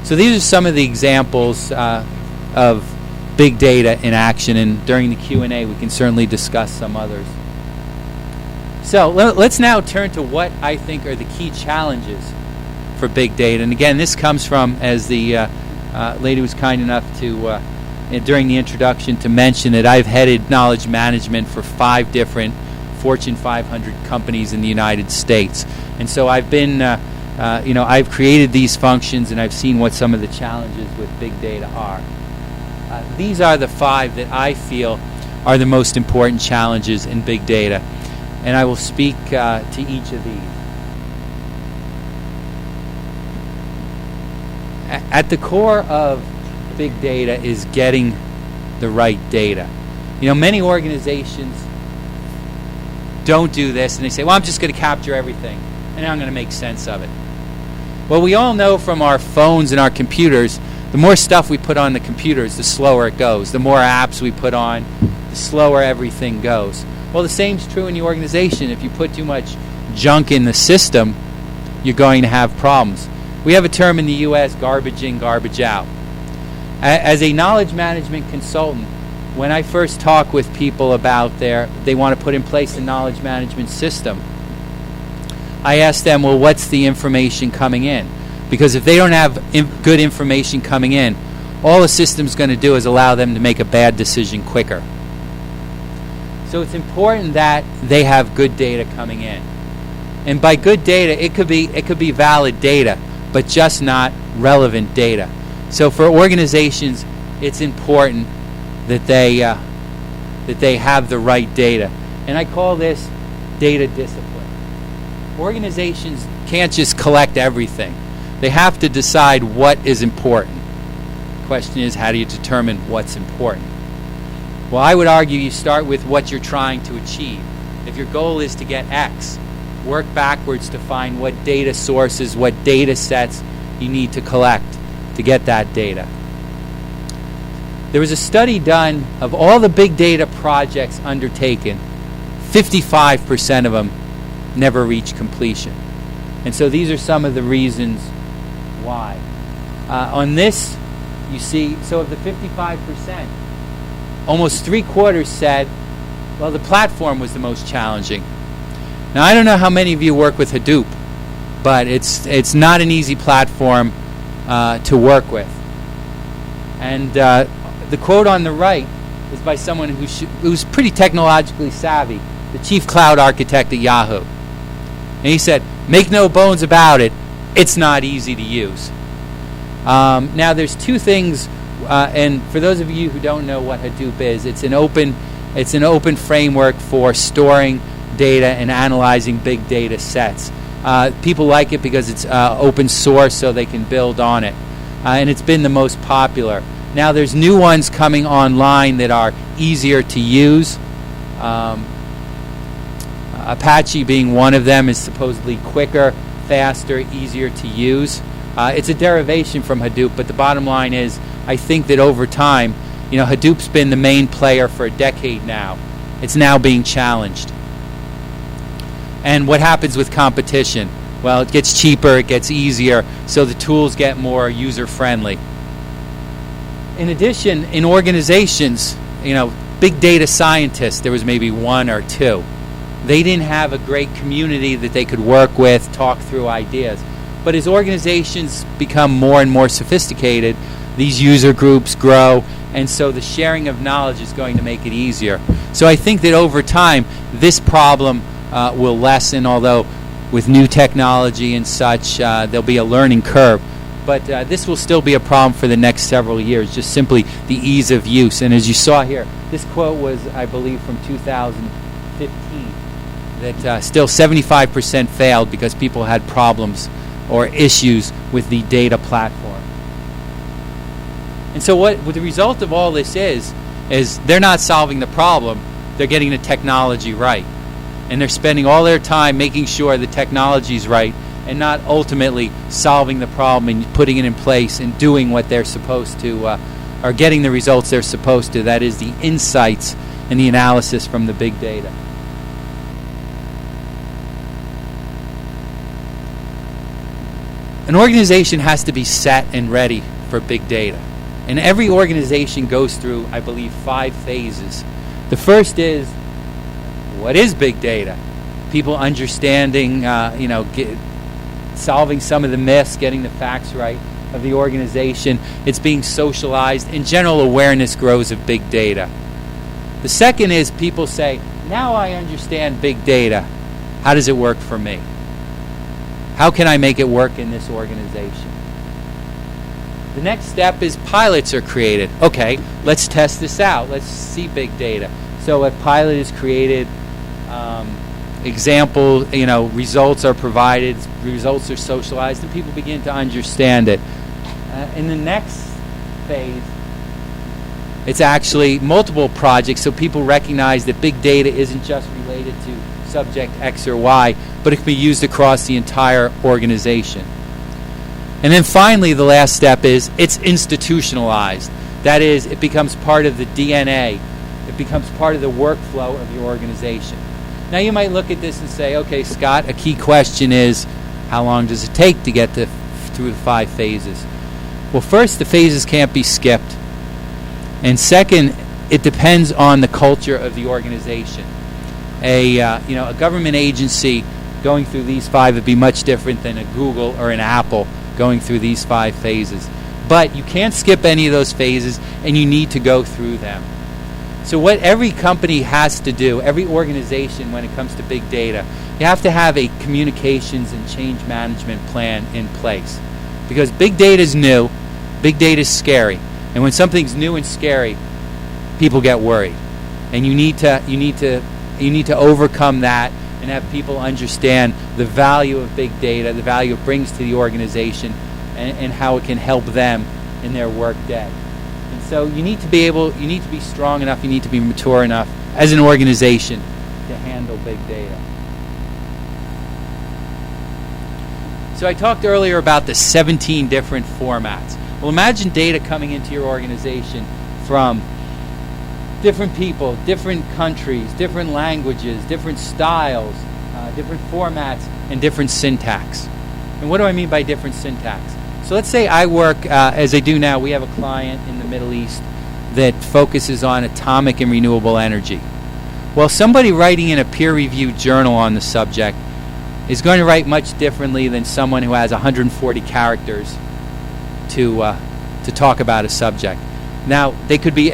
So these are some of the examples of big data in action, and during the Q&A we can certainly discuss some others. So let's now turn to what I think are the key challenges for big data. And again, this comes from, as the lady was kind enough to, during the introduction, to mention that I've headed knowledge management for 5 different Fortune 500 companies in the United States. And so I've been, I've created these functions, and I've seen what some of the challenges with big data are. These are the 5 that I feel are the most important challenges in big data. And I will speak to each of these. At the core of big data is getting the right data. Many organizations don't do this, and they say, well, I'm just going to capture everything, and I'm going to make sense of it. Well, we all know from our phones and our computers, the more stuff we put on the computers, the slower it goes. The more apps we put on, the slower everything goes. Well, the same is true in the organization. If you put too much junk in the system, you're going to have problems. We have a term in the U.S., garbage in, garbage out. As a knowledge management consultant, when I first talk with people about they want to put in place a knowledge management system, I ask them, well, what's the information coming in? Because if they don't have good information coming in, all the system's going to do is allow them to make a bad decision quicker. So it's important that they have good data coming in. And by good data, it could be valid data, but just not relevant data. So for organizations, it's important that they have the right data. And I call this data discipline. Organizations can't just collect everything. They have to decide what is important. The question is, how do you determine what's important? Well, I would argue you start with what you're trying to achieve. If your goal is to get X, work backwards to find what data sources, what data sets you need to collect to get that data. There was a study done of all the big data projects undertaken. 55% of them never reach completion. And so these are some of the reasons why. On this, you see, so of the 55%, almost 3/4 said, well, the platform was the most challenging. Now, I don't know how many of you work with Hadoop, but it's not an easy platform to work with. And the quote on the right is by someone who's pretty technologically savvy, the chief cloud architect at Yahoo. And he said, make no bones about it, it's not easy to use. Now, there's 2 things, and for those of you who don't know what Hadoop is, it's an open framework for storing data and analyzing big data sets. People like it because it's open source, so they can build on it. And it's been the most popular. Now, there's new ones coming online that are easier to use. Apache being one of them is supposedly quicker, faster, easier to use. It's a derivation from Hadoop, but the bottom line is I think that over time, Hadoop's been the main player for a decade now. It's now being challenged. And what happens with competition? Well, it gets cheaper, it gets easier, so the tools get more user-friendly. In addition, in organizations, big data scientists, there was maybe one or two. They didn't have a great community that they could work with, talk through ideas. But as organizations become more and more sophisticated, these user groups grow, and so the sharing of knowledge is going to make it easier. So I think that over time, this problem will lessen, although with new technology and such, there'll be a learning curve. But this will still be a problem for the next several years, just simply the ease of use. And as you saw here, this quote was, I believe, from 2015, that still 75% failed because people had problems or issues with the data platform. And so what the result of all this is they're not solving the problem, they're getting the technology right. And they're spending all their time making sure the technology's right and not ultimately solving the problem and putting it in place and doing what they're supposed to, or getting the results they're supposed to, that is the insights and the analysis from the big data. An organization has to be set and ready for big data. And every organization goes through, I believe, 5 phases. The first is, what is big data? People understanding, solving some of the myths, getting the facts right of the organization. It's being socialized, and general awareness grows of big data. The second is people say, now I understand big data. How does it work for me? How can I make it work in this organization? The next step is pilots are created. Okay, let's test this out. Let's see big data. So a pilot is created, results are provided, results are socialized, and people begin to understand it. In the next phase, it's actually multiple projects, so people recognize that big data isn't just related to subject X or Y, but it can be used across the entire organization. And then finally, the last step is it's institutionalized. That is, it becomes part of the DNA. It becomes part of the workflow of your organization. Now you might look at this and say, okay, Scott, a key question is, how long does it take to get through the 5 phases? Well, first, the phases can't be skipped. And second, it depends on the culture of the organization. A government agency going through these 5 would be much different than a Google or an Apple going through these 5 phases. But you can't skip any of those phases, and you need to go through them. So what every company has to do, every organization when it comes to big data, you have to have a communications and change management plan in place. Because big data is new, big data is scary. And when something's new and scary, people get worried. And you need to overcome that and have people understand the value of big data, the value it brings to the organization, and how it can help them in their work day. And so you need to be strong enough, you need to be mature enough as an organization to handle big data. So I talked earlier about the 17 different formats. Well, imagine data coming into your organization from different people, different countries, different languages, different styles, different formats, and different syntax. And what do I mean by different syntax? So let's say I work, as I do now, we have a client in the Middle East that focuses on atomic and renewable energy. Well, somebody writing in a peer-reviewed journal on the subject is going to write much differently than someone who has 140 characters to talk about a subject. Now, they could be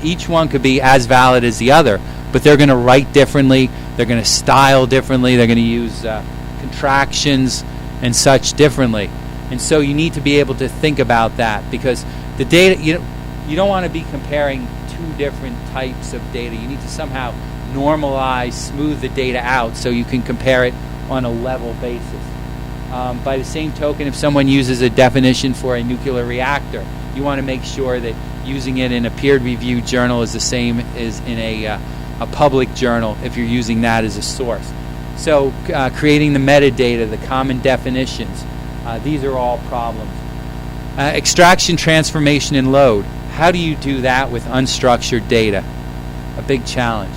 each one could be as valid as the other, but they're going to write differently, they're going to style differently, they're going to use contractions and such differently. And so you need to be able to think about that, because the data, you don't want to be comparing 2 different types of data. You need to somehow normalize, smooth the data out so you can compare it on a level basis. By the same token, if someone uses a definition for a nuclear reactor, you want to make sure that using it in a peer-reviewed journal is the same as in a a public journal if you're using that as a source. So creating the metadata, the common definitions, these are all problems. Extraction, transformation, and load. How do you do that with unstructured data? A big challenge.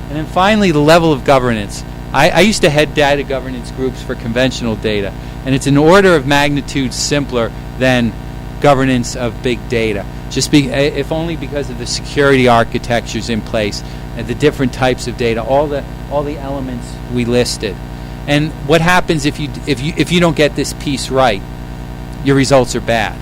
And then finally, the level of governance. I used to head data governance groups for conventional data, and it's an order of magnitude simpler than governance of big data. If only because of the security architectures in place and the different types of data, all the elements we listed. And what happens if you don't get this piece right? Your results are bad,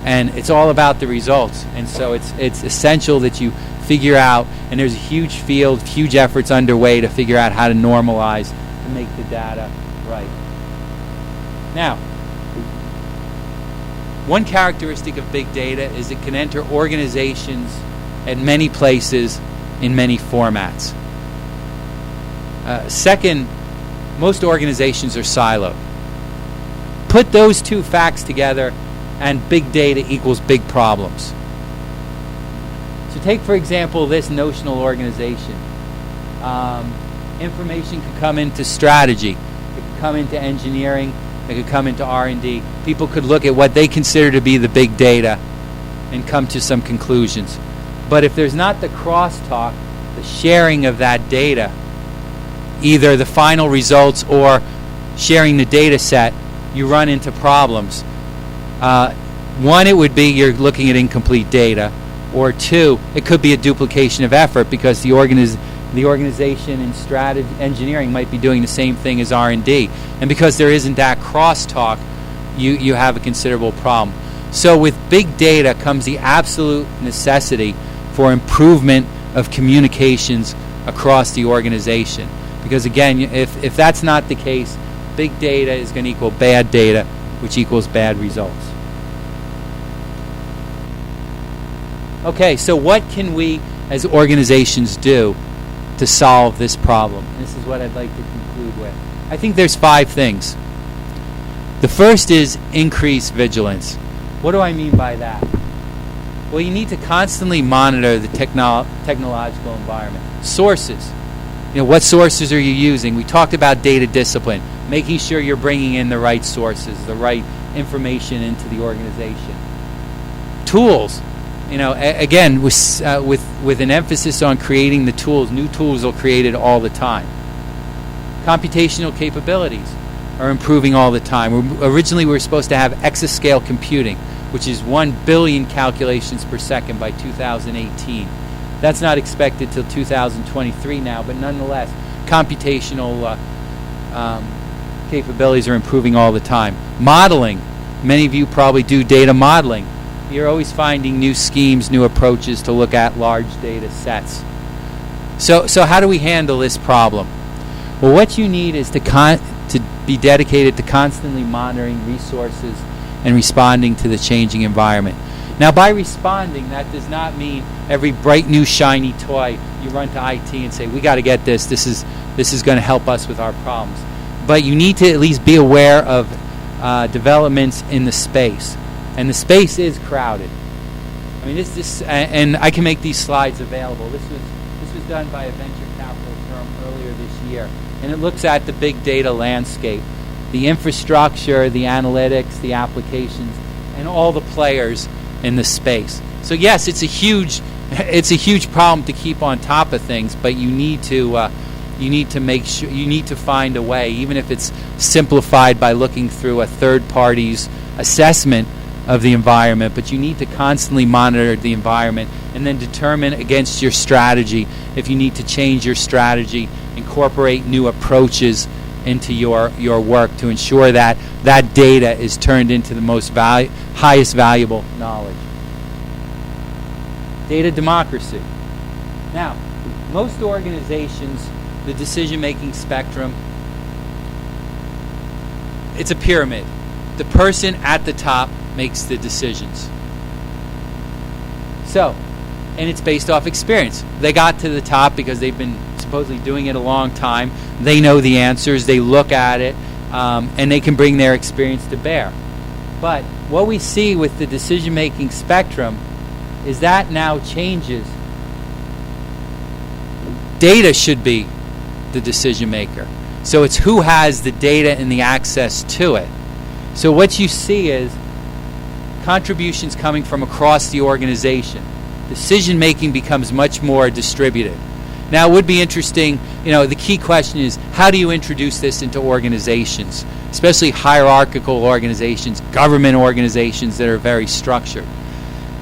and it's all about the results. And so it's essential that you figure out, and there's a huge field, huge efforts underway to figure out how to normalize to make the data right. Now, one characteristic of big data is it can enter organizations at many places in many formats. Second, most organizations are siloed. Put those two facts together and big data equals big problems. So take, for example, this notional organization. Information could come into strategy. It could come into engineering. It could come into R&D. People could look at what they consider to be the big data and come to some conclusions. But if there's not the crosstalk, the sharing of that data, either the final results or sharing the data set, you run into problems. One, it would be you're looking at incomplete data, or two, it could be a duplication of effort because the organization in strategy engineering might be doing the same thing as R&D, and because there isn't that crosstalk, you have a considerable problem. So with big data comes the absolute necessity for improvement of communications across the organization, because again, if that's not the case, big data is going to equal bad data, which equals bad results. Okay, so what can we as organizations do to solve this problem? And this is what I'd like to conclude with. I think there's 5 things. The first is increase vigilance. What do I mean by that? Well, you need to constantly monitor the technological environment. Sources. What sources are you using? We talked about data discipline, making sure you're bringing in the right sources, the right information into the organization. Tools. Again, with an emphasis on creating the tools, new tools are created all the time. Computational capabilities are improving all the time. Originally, we were supposed to have exascale computing, which is 1 billion calculations per second by 2018. That's not expected till 2023 now, but nonetheless, computational capabilities are improving all the time. Modeling. Many of you probably do data modeling. You're always finding new schemes, new approaches to look at large data sets. So how do we handle this problem? Well, what you need is to be dedicated to constantly monitoring resources and responding to the changing environment. Now, by responding, that does not mean every bright new shiny toy you run to IT and say, we got to get this. This is going to help us with our problems. But you need to at least be aware of developments in the space. And the space is crowded. I mean, and I can make these slides available. This was done by a venture capital firm earlier this year, and it looks at the big data landscape, the infrastructure, the analytics, the applications, and all the players in the space. So yes, it's a huge problem to keep on top of things, but you need to make sure, you need to find a way, even if it's simplified by looking through a third party's assessment of the environment, but you need to constantly monitor the environment and then determine against your strategy if you need to change your strategy, incorporate new approaches into your work to ensure that that data is turned into the most highest valuable knowledge. Data democracy. Now, most organizations, the decision-making spectrum, it's a pyramid. The person at the top makes the decisions. So, and it's based off experience. They got to the top because they've been supposedly doing it a long time. They know the answers. They look at it, and they can bring their experience to bear. But what we see with the decision-making spectrum is that now changes Data should be the decision maker. So it's who has the data and the access to it. So what you see is contributions coming from across the organization. Decision making becomes much more distributed. Now, it would be interesting, the key question is, how do you introduce this into organizations, especially hierarchical organizations, government organizations that are very structured?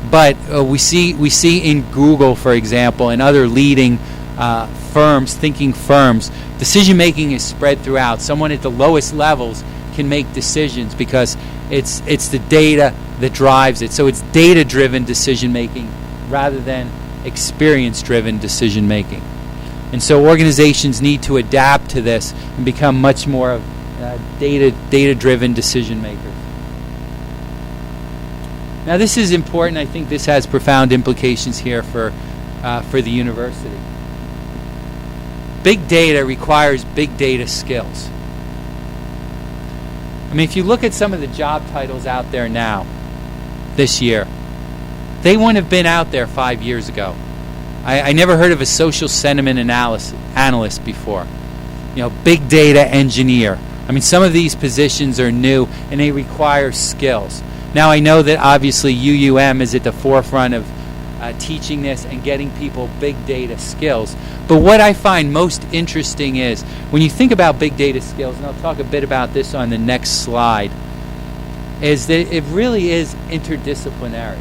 But we see in Google, for example, and other leading thinking firms, decision making is spread throughout. Someone at the lowest levels can make decisions because it's the data that drives it. So it's data-driven decision making rather than experience-driven decision making. And so organizations need to adapt to this and become much more of data-driven decision makers. Now, this is important. I think this has profound implications here for the university. Big data requires big data skills. I mean, if you look at some of the job titles out there now, this year, they wouldn't have been out there 5 years ago. I never heard of a social sentiment analyst before. Big data engineer. I mean, some of these positions are new and they require skills. Now, I know that obviously UUM is at the forefront of teaching this and getting people big data skills. But what I find most interesting is when you think about big data skills, and I'll talk a bit about this on the next slide, is that it really is interdisciplinary.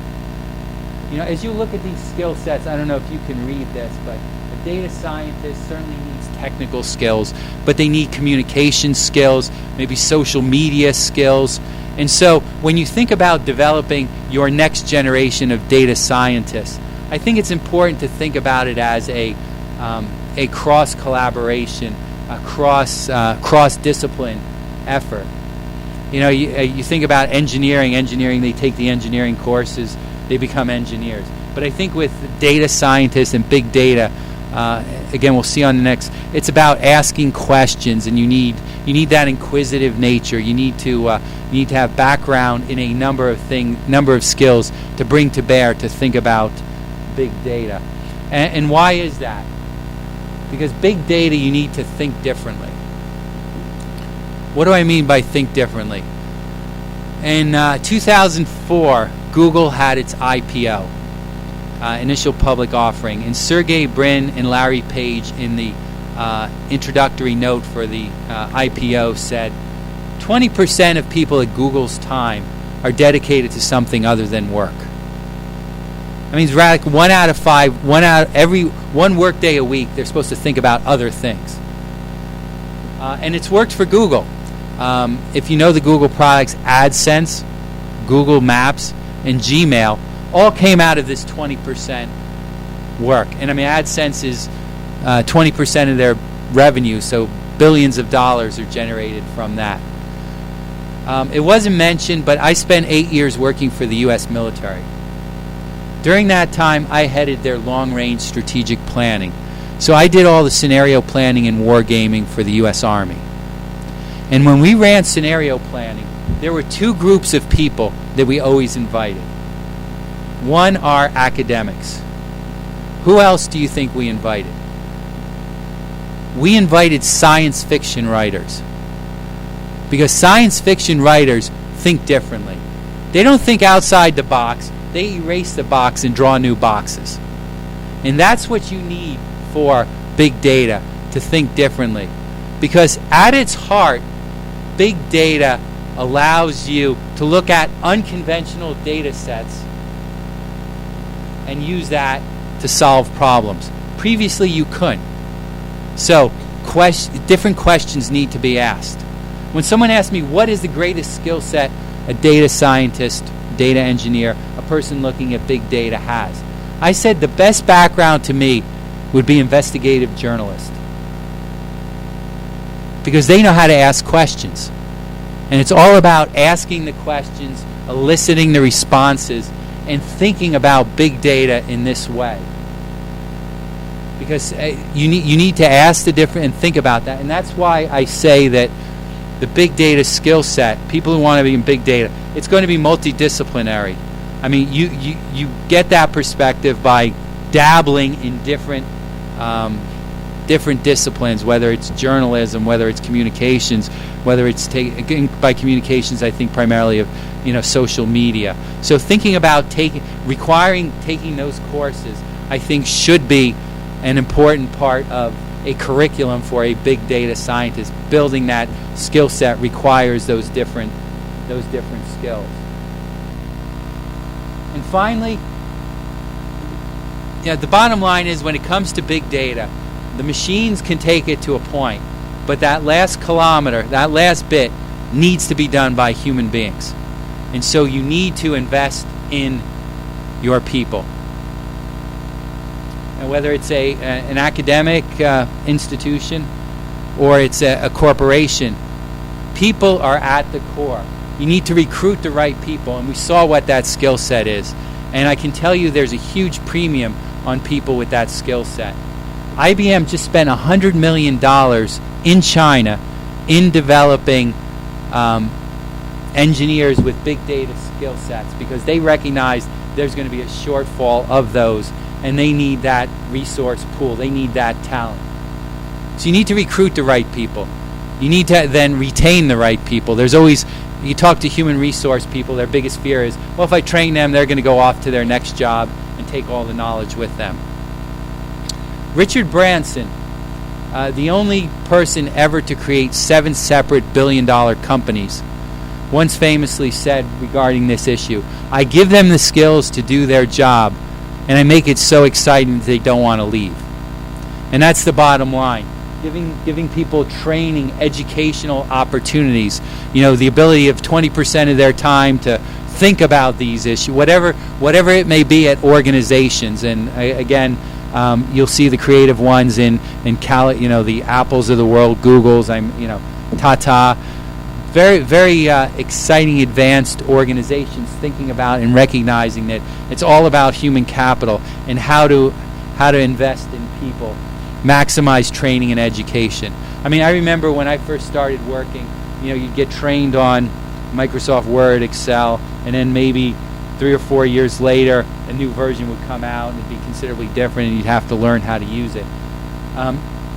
As you look at these skill sets, I don't know if you can read this, but a data scientist certainly needs technical skills, but they need communication skills, maybe social media skills. And so when you think about developing your next generation of data scientists, I think it's important to think about it as a cross-collaboration, a cross-discipline effort. You think about engineering, they take the engineering courses, they become engineers. But I think with data scientists and big data, again, we'll see on the next, it's about asking questions, and you need that inquisitive nature. You need to have background in a number of skills to bring to bear to think about big data. And why is that? Because big data, you need to think differently. What do I mean by think differently? In 2004, Google had its IPO, initial public offering, and Sergey Brin and Larry Page in the introductory note for the IPO said 20% of people at Google's time are dedicated to something other than work. That means radical. 1 out of 5, one work day a week, they're supposed to think about other things. And it's worked for Google. If you know the Google products, AdSense, Google Maps, and Gmail all came out of this 20% work. And I mean, AdSense is 20% of their revenue, so billions of dollars are generated from that. It wasn't mentioned, but I spent 8 years working for the U.S. military. During that time, I headed their long-range strategic planning. So I did all the scenario planning and wargaming for the U.S. Army. And when we ran scenario planning, there were two groups of people that we always invited. One are academics. Who else do you think we invited? We invited science fiction writers. Because science fiction writers think differently. They don't think outside the box. They erase the box and draw new boxes. And that's what you need for big data, to think differently. Because at its heart, big data allows you to look at unconventional data sets and use that to solve problems. Previously, you couldn't. So different questions need to be asked. When someone asks me, what is the greatest skill set a data scientist, data engineer, a person looking at big data has? I said the best background to me would be investigative journalist. Because they know how to ask questions. And it's all about asking the questions, eliciting the responses, and thinking about big data in this way. Because you need to ask the different and think about that. And that's why I say that the big data skill set, people who want to be in big data, it's going to be multidisciplinary. I mean, you get that perspective by dabbling in different different disciplines, whether it's journalism, whether it's communications, whether it's by communications I think primarily of social media. So thinking about taking those courses I think should be an important part of a curriculum for a big data scientist. Building that skill set requires those different skills. And finally, the bottom line is when it comes to big data, the machines can take it to a point, but that last kilometer, that last bit, needs to be done by human beings. And so you need to invest in your people. And whether it's an academic institution or it's a corporation, people are at the core. You need to recruit the right people, and we saw what that skill set is. And I can tell you there's a huge premium on people with that skill set. IBM just spent $100 million in China in developing engineers with big data skill sets because they recognize there's going to be a shortfall of those, and they need that resource pool. They need that talent. So you need to recruit the right people. You need to then retain the right people. You talk to human resource people, their biggest fear is, well, if I train them, they're going to go off to their next job and take all the knowledge with them. Richard Branson, the only person ever to create 7 separate billion-dollar companies, once famously said regarding this issue, I give them the skills to do their job, and I make it so exciting that they don't want to leave. And that's the bottom line. Giving people training, educational opportunities, the ability of 20% of their time to think about these issues, whatever it may be at organizations. And again, you'll see the creative ones in the Apples of the world, Googles, Tata, very, very exciting, advanced organizations thinking about and recognizing that it's all about human capital and how to invest in people. Maximize training and education. I remember when I first started working, you'd get trained on Microsoft Word, Excel, and then maybe 3 or 4 years later, a new version would come out and it'd be considerably different, and you'd have to learn how to use it.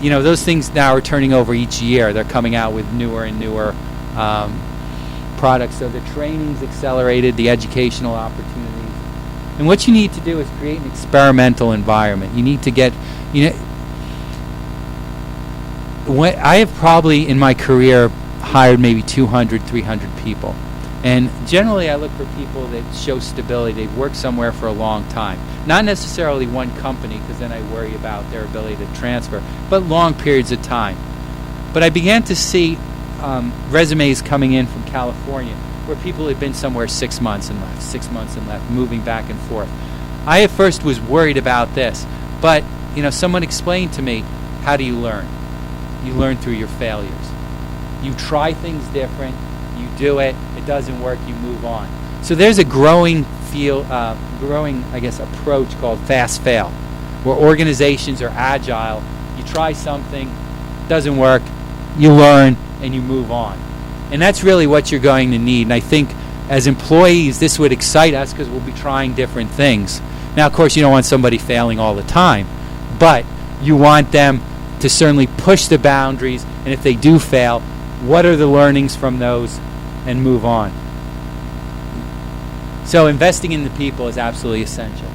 Those things now are turning over each year. They're coming out with newer and newer products. So the training's accelerated, the educational opportunities. And what you need to do is create an experimental environment. You need to get, I have probably in my career hired maybe 200, 300 people. And generally I look for people that show stability. They've worked somewhere for a long time. Not necessarily one company, because then I worry about their ability to transfer, but long periods of time. But I began to see resumes coming in from California where people had been somewhere 6 months and left, 6 months and left, moving back and forth. I at first was worried about this, but someone explained to me, how do you learn? You learn through your failures. You try things different, you do it, it doesn't work, you move on. So there's a growing approach called fast fail, where organizations are agile. You try something, doesn't work, you learn, and you move on. And that's really what you're going to need. And I think as employees, this would excite us because we'll be trying different things. Now, of course, you don't want somebody failing all the time, but you want them to certainly push the boundaries, and if they do fail, what are the learnings from those, and move on. So investing in the people is absolutely essential.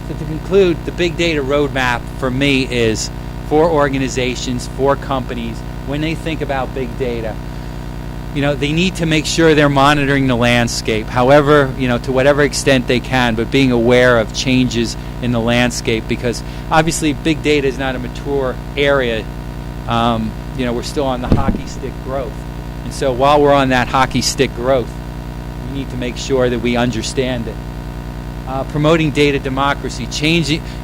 So to conclude, the big data roadmap for me is for organizations, for companies, when they think about big data, they need to make sure they're monitoring the landscape, however, to whatever extent they can, but being aware of changes in the landscape, because obviously big data is not a mature area. We're still on the hockey stick growth. And so while we're on that hockey stick growth, we need to make sure that we understand it. Promoting data democracy,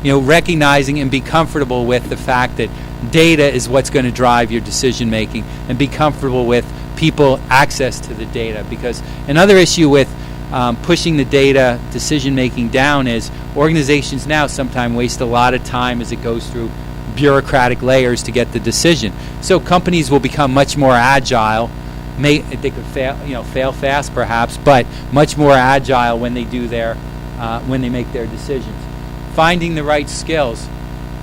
recognizing and be comfortable with the fact that data is what's going to drive your decision making, and be comfortable with people access to the data. Because another issue with pushing the data decision making down is organizations now sometimes waste a lot of time as it goes through bureaucratic layers to get the decision. So companies will become much more agile. They could fail fast perhaps, but much more agile when they do when they make their decisions. Finding the right skills.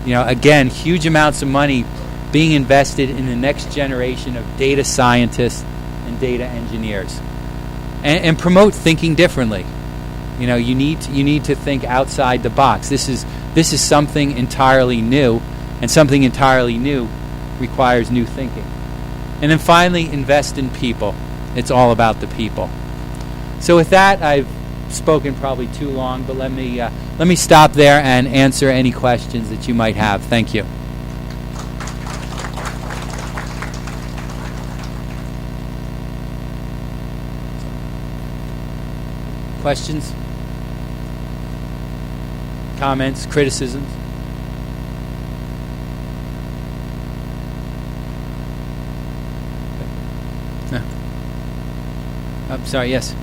Again, huge amounts of money being invested in the next generation of data scientists and data engineers, and promote thinking differently. You need to think outside the box. This is something entirely new, and something entirely new requires new thinking. And then finally, invest in people. It's all about the people. So with that, I've spoken probably too long, but let me stop there and answer any questions that you might have. Thank you. Questions? Comments? Criticisms? No. I'm sorry, yes.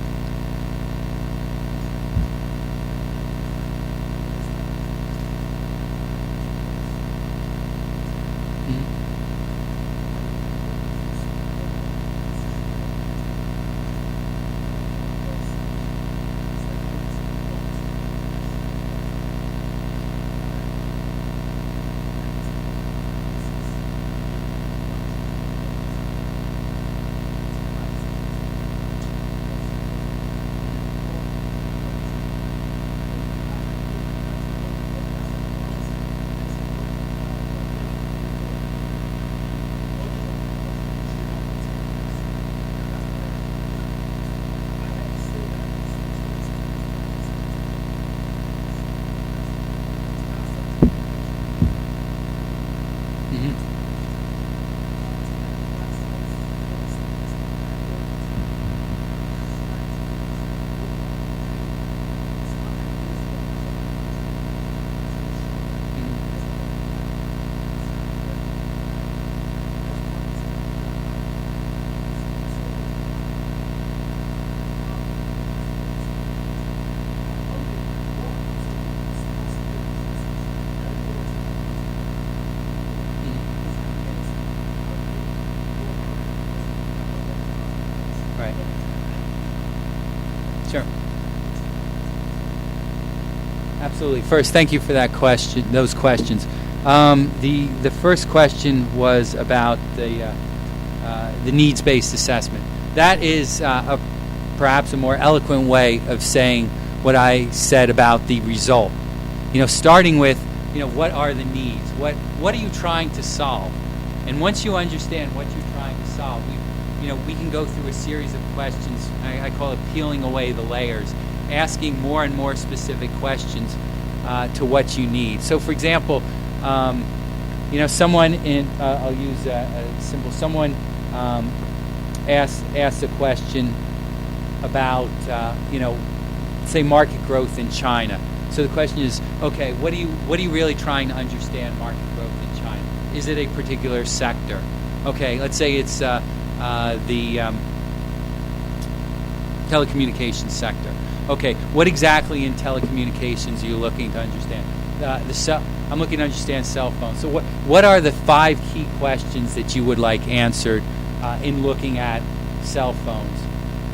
Sure. Absolutely. First, thank you for that question. Those questions. The first question was about the needs-based assessment. That is perhaps a more eloquent way of saying what I said about the result. Starting with what are the needs? What are you trying to solve? And once you understand what you're trying to solve, we can go through a series of questions. I call it peeling away the layers, asking more and more specific questions to what you need. So, for example, someone I'll use a simple. Someone asked a question about say market growth in China. So the question is, okay, what are you really trying to understand market growth in China? Is it a particular sector? Okay, let's say it's the telecommunications sector. Okay, what exactly in telecommunications are you looking to understand? I'm looking to understand cell phones. So what are the 5 key questions that you would like answered in looking at cell phones?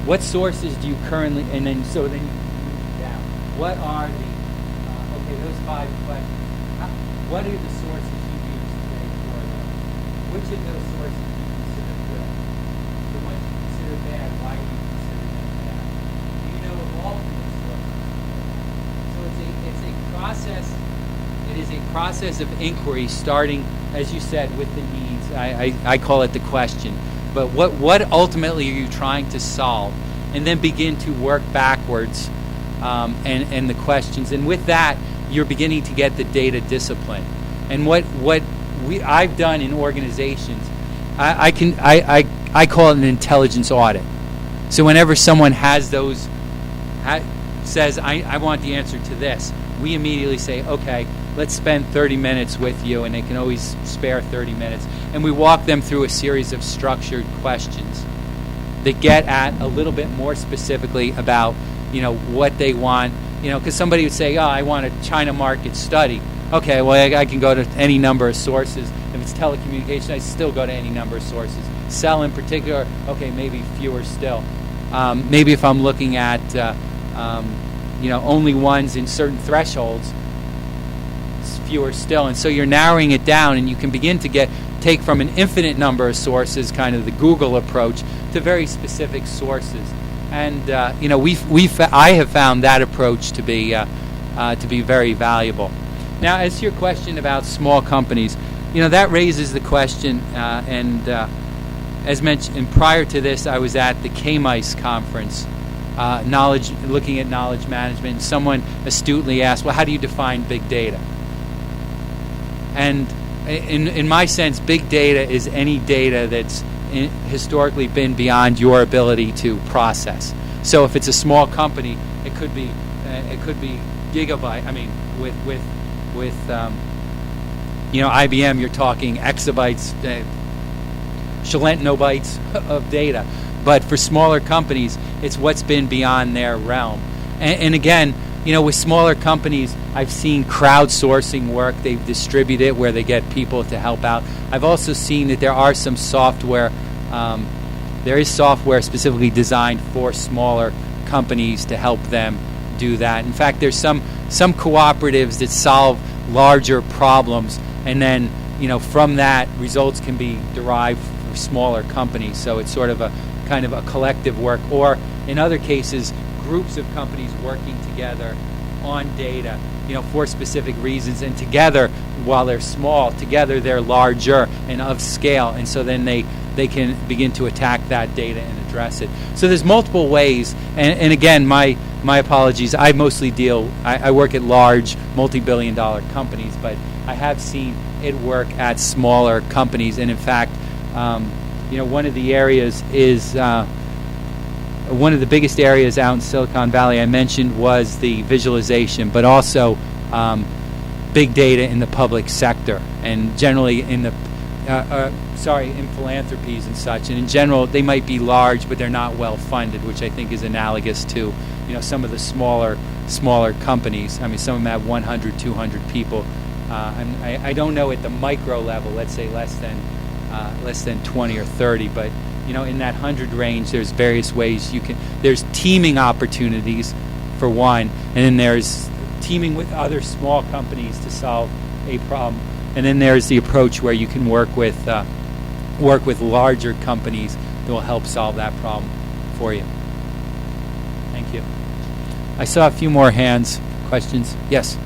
What sources do you currently, and then you move down. What are those 5 questions? What are the sources you use today for them? Which of those sources do you consider good? The ones you consider bad, why do you consider them bad? Do you know of all of those sources? So it's a process. It is a process of inquiry, starting, as you said, with the needs. I call it the question. But what ultimately are you trying to solve? And then begin to work backwards and the questions. And with that, you're beginning to get the data discipline. And what I've done in organizations, I call it an intelligence audit. So whenever someone has those, says, I want the answer to this, we immediately say, okay, let's spend 30 minutes with you, and they can always spare 30 minutes. And we walk them through a series of structured questions that get at a little bit more specifically about, what they want. Because somebody would say, I want a China market study. Okay, well, I can go to any number of sources. If it's telecommunication, I still go to any number of sources. Cell in particular, okay, maybe fewer still. Maybe if I'm looking at, only ones in certain thresholds, it's fewer still. And so you're narrowing it down, and you can begin to take from an infinite number of sources, kind of the Google approach, to very specific sources. And I have found that approach to be very valuable. Now, as to your question about small companies, that raises the question, as mentioned prior to this, I was at the KMICE conference, looking at knowledge management, and someone astutely asked, well, how do you define big data? And in my sense, big data is any data that's historically been beyond your ability to process. So if it's a small company, it could be gigabyte. I mean, with IBM, you're talking exabytes, shalentnobytes of data. But for smaller companies, it's what's been beyond their realm. And again, with smaller companies, I've seen crowdsourcing work. They've distributed it where they get people to help out. I've also seen that there are some software. There is software specifically designed for smaller companies to help them do that. In fact, there's some cooperatives that solve larger problems, and then from that, results can be derived for smaller companies. So it's sort of a kind of a collective work, or in other cases, groups of companies working together on data, for specific reasons, and together, while they're small, together they're larger and of scale, and so then they can begin to attack that data and address it. So there's multiple ways, and again, my apologies, I mostly I work at large, multi-billion-dollar companies, but I have seen it work at smaller companies, and in fact, one of the areas is one of the biggest areas out in Silicon Valley I mentioned was the visualization, but also big data in the public sector, and generally in the in philanthropies and such. And in general, they might be large, but they're not well funded, which I think is analogous to some of the smaller companies. I mean, some of them have 100, 200 people. I don't know at the micro level. Let's say less than 20 or 30, but in that 100 range, there's various ways there's teaming opportunities for one, and then there's teaming with other small companies to solve a problem, and then there's the approach where you can work with larger companies that will help solve that problem for you. Thank you. I saw a few more hands. Questions? Yes.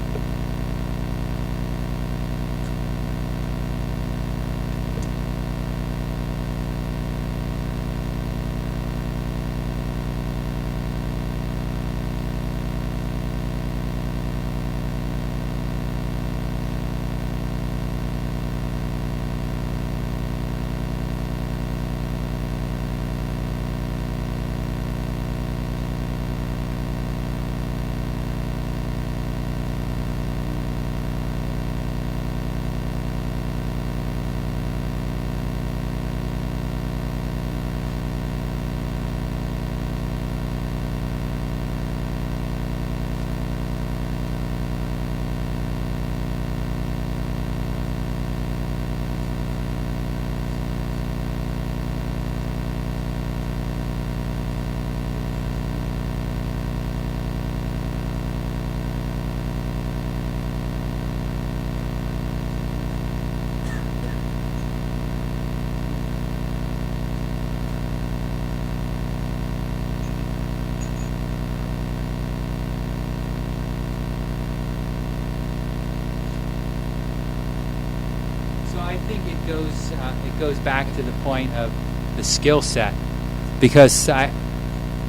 I think it goes back to the point of the skill set, because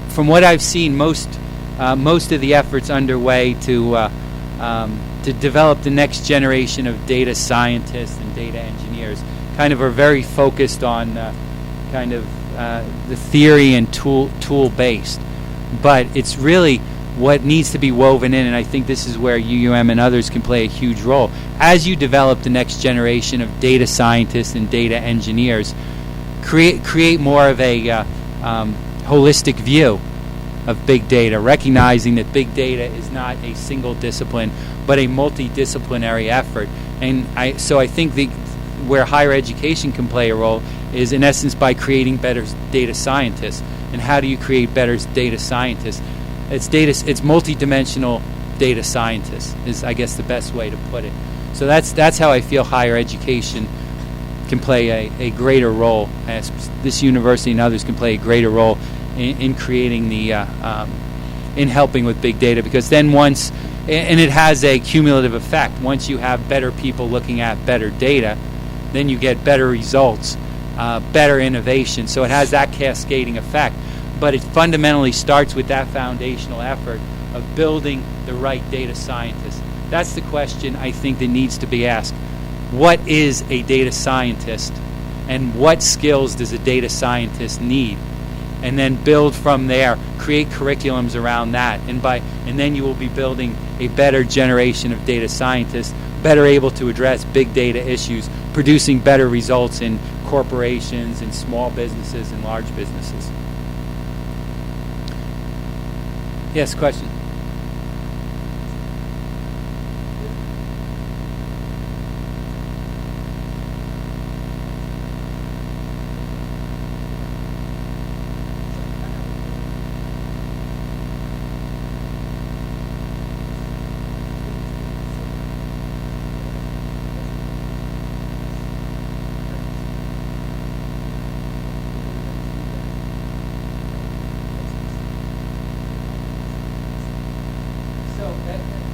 from what I've seen, most of the efforts underway to develop the next generation of data scientists and data engineers kind of are very focused on the theory and tool based, but it's really what needs to be woven in, and I think this is where UUM and others can play a huge role. As you develop the next generation of data scientists and data engineers, create more of a holistic view of big data, recognizing that big data is not a single discipline, but a multidisciplinary effort. And so I think where higher education can play a role is, in essence, by creating better data scientists. And how do you create better data scientists? It's multidimensional data scientists is, I guess, the best way to put it. So that's how I feel higher education can play a greater role, as this university and others can play a greater role in creating the in helping with big data, because then once, and it has a cumulative effect, once you have better people looking at better data, then you get better results, better innovation. So it has that cascading effect. But it fundamentally starts with that foundational effort of building the right data scientists. That's the question I think that needs to be asked. What is a data scientist, and what skills does a data scientist need? And then build from there, create curriculums around that, and then you will be building a better generation of data scientists, better able to address big data issues, producing better results in corporations and small businesses and large businesses. Yes, question?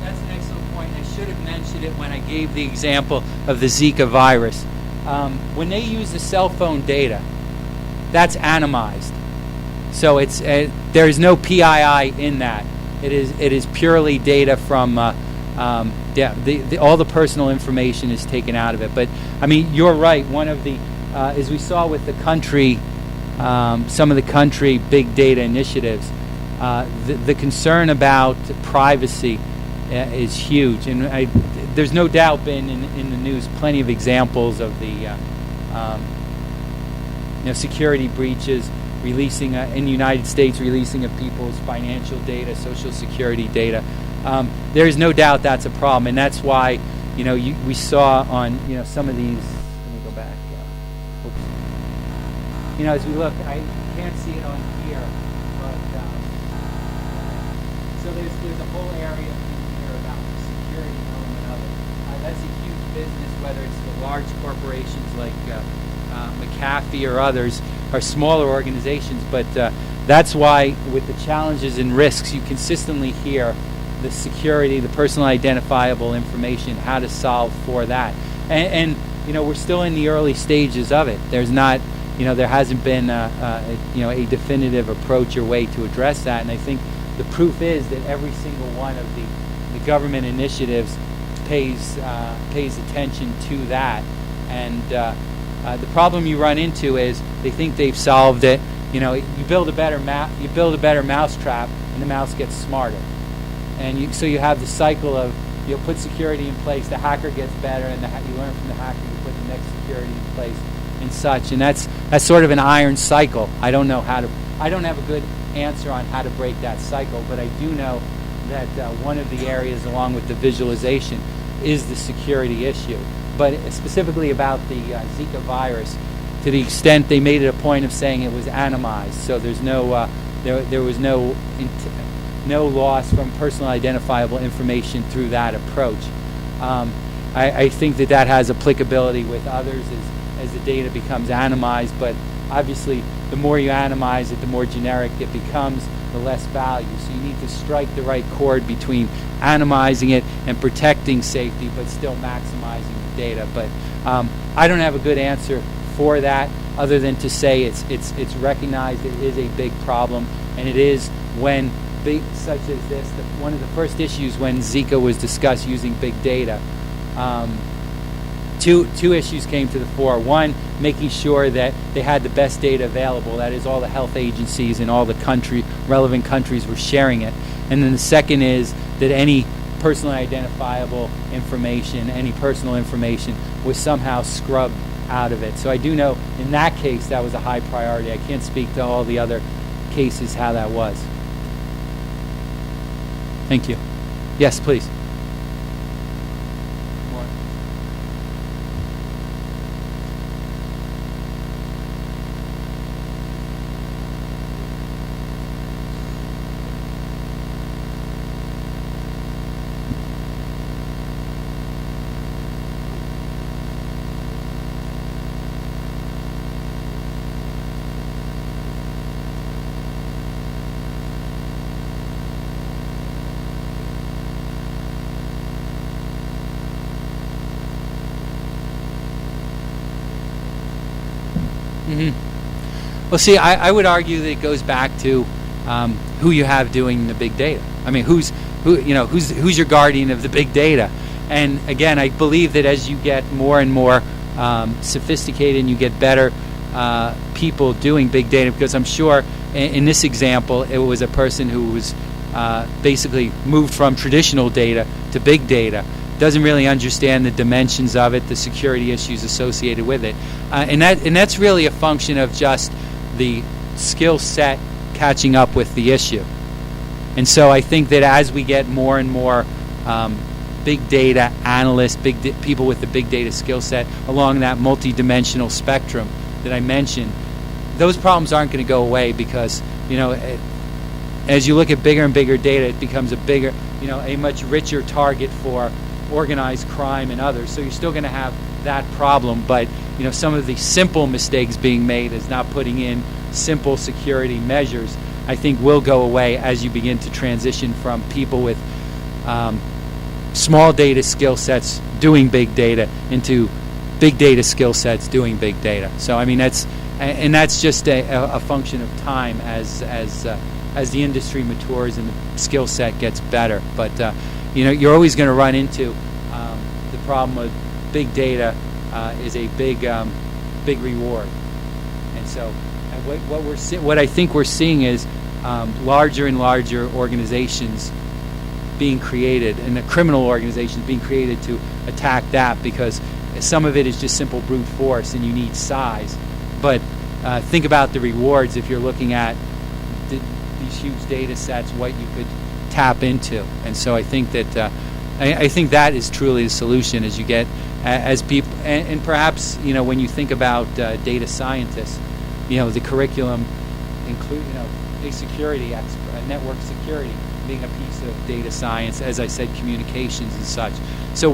That's an excellent point. I should have mentioned it when I gave the example of the Zika virus. When they use the cell phone data, that's anonymized. So it's there is no PII in that. It is purely data from all the personal information is taken out of it. But I mean, you're right. One of the as we saw with the country, some of the country big data initiatives. The concern about privacy is huge, and there's no doubt been in the news plenty of examples of the security breaches, releasing in the United States, releasing of people's financial data, social security data. There is no doubt that's a problem, and that's why we saw on some of these. Let me go back. As we look, I can't see it on here. So there's a whole area in here about the security element of it. That's a huge business, whether it's the large corporations like McAfee or others, or smaller organizations. But that's why, with the challenges and risks, you consistently hear the security, the personal identifiable information, how to solve for that. And we're still in the early stages of it. There's not, there hasn't been a definitive approach or way to address that. And I think the proof is that every single one of the government initiatives pays attention to that. And the problem you run into is they think they've solved it. You build a better mousetrap, and the mouse gets smarter. And so you have the cycle of you'll put security in place, the hacker gets better, and you learn from the hacker, you put the next security in place, and such. And that's sort of an iron cycle. I don't have a good answer on how to break that cycle, but I do know that one of the areas, along with the visualization, is the security issue. But specifically about the Zika virus, to the extent they made it a point of saying it was anonymized, so there's no there was no loss from personal identifiable information through that approach. I think that has applicability with others as the data becomes anonymized, but obviously the more you anonymize it, the more generic it becomes, the less value. So you need to strike the right chord between anonymizing it and protecting safety, but still maximizing the data. But I don't have a good answer for that, other than to say it's recognized it is a big problem, and it is when big such as this. One of the first issues when Zika was discussed using big data. Two issues came to the fore. One, making sure that they had the best data available. That is, all the health agencies in all the relevant countries were sharing it. And then the second is that any personally identifiable information, any personal information, was somehow scrubbed out of it. So I do know in that case that was a high priority. I can't speak to all the other cases how that was. Thank you. Yes, please. Well, see, I would argue that it goes back to who you have doing the big data. I mean, who's your guardian of the big data? And again, I believe that as you get more and more sophisticated and you get better people doing big data, because I'm sure in this example it was a person who was basically moved from traditional data to big data, doesn't really understand the dimensions of it, the security issues associated with it, and that's really a function of just the skill set catching up with the issue. And so I think that as we get more and more big data analysts, people with the big data skill set along that multi-dimensional spectrum that I mentioned, those problems aren't going to go away, because as you look at bigger and bigger data, it becomes a much richer target for organized crime and others. So you're still going to have that problem, but some of the simple mistakes being made as not putting in simple security measures, I think will go away as you begin to transition from people with small data skill sets doing big data into big data skill sets doing big data. So I mean that's just a function of time as the industry matures and the skill set gets better. But you're always going to run into the problem of big data is a big reward. And so what I think we're seeing is larger and larger organizations being created, and the criminal organizations being created to attack that, because some of it is just simple brute force and you need size. But think about the rewards if you're looking at these huge data sets, what you could tap into. And so I think that I think that is truly the solution as you get as people, and perhaps when you think about data scientists, the curriculum include a security expert, network security being a piece of data science, as I said, communications and such. So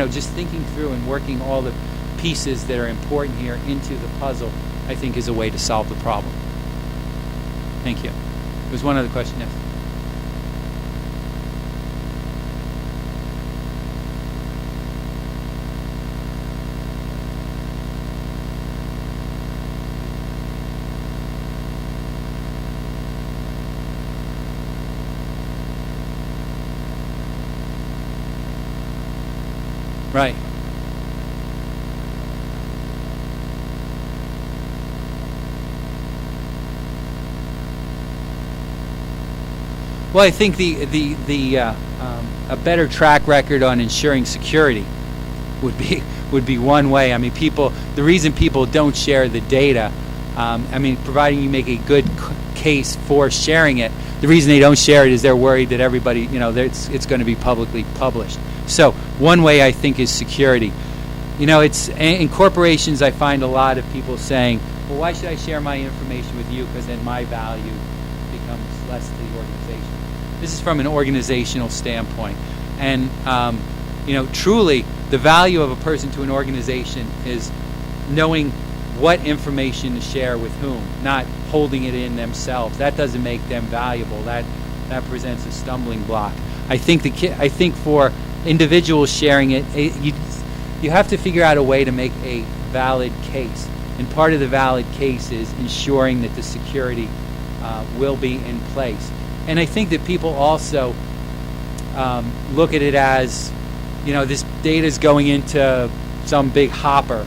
just thinking through and working all the pieces that are important here into the puzzle, I think, is a way to solve the problem. Thank you. There's one other question. Yes. Right. Well, I think a better track record on ensuring security would be one way. I mean, the reason people don't share the data, providing you make a good case for sharing it, the reason they don't share it is they're worried that everybody, it's going to be publicly published. So one way I think is security. It's in corporations. I find a lot of people saying, "Well, why should I share my information with you? Because then my value becomes less to the organization." This is from an organizational standpoint, and truly, the value of a person to an organization is knowing what information to share with whom, not holding it in themselves. That doesn't make them valuable. That presents a stumbling block. I think for individuals sharing it, you have to figure out a way to make a valid case, and part of the valid case is ensuring that the security will be in place. And I think that people also look at it as, this data is going into some big hopper,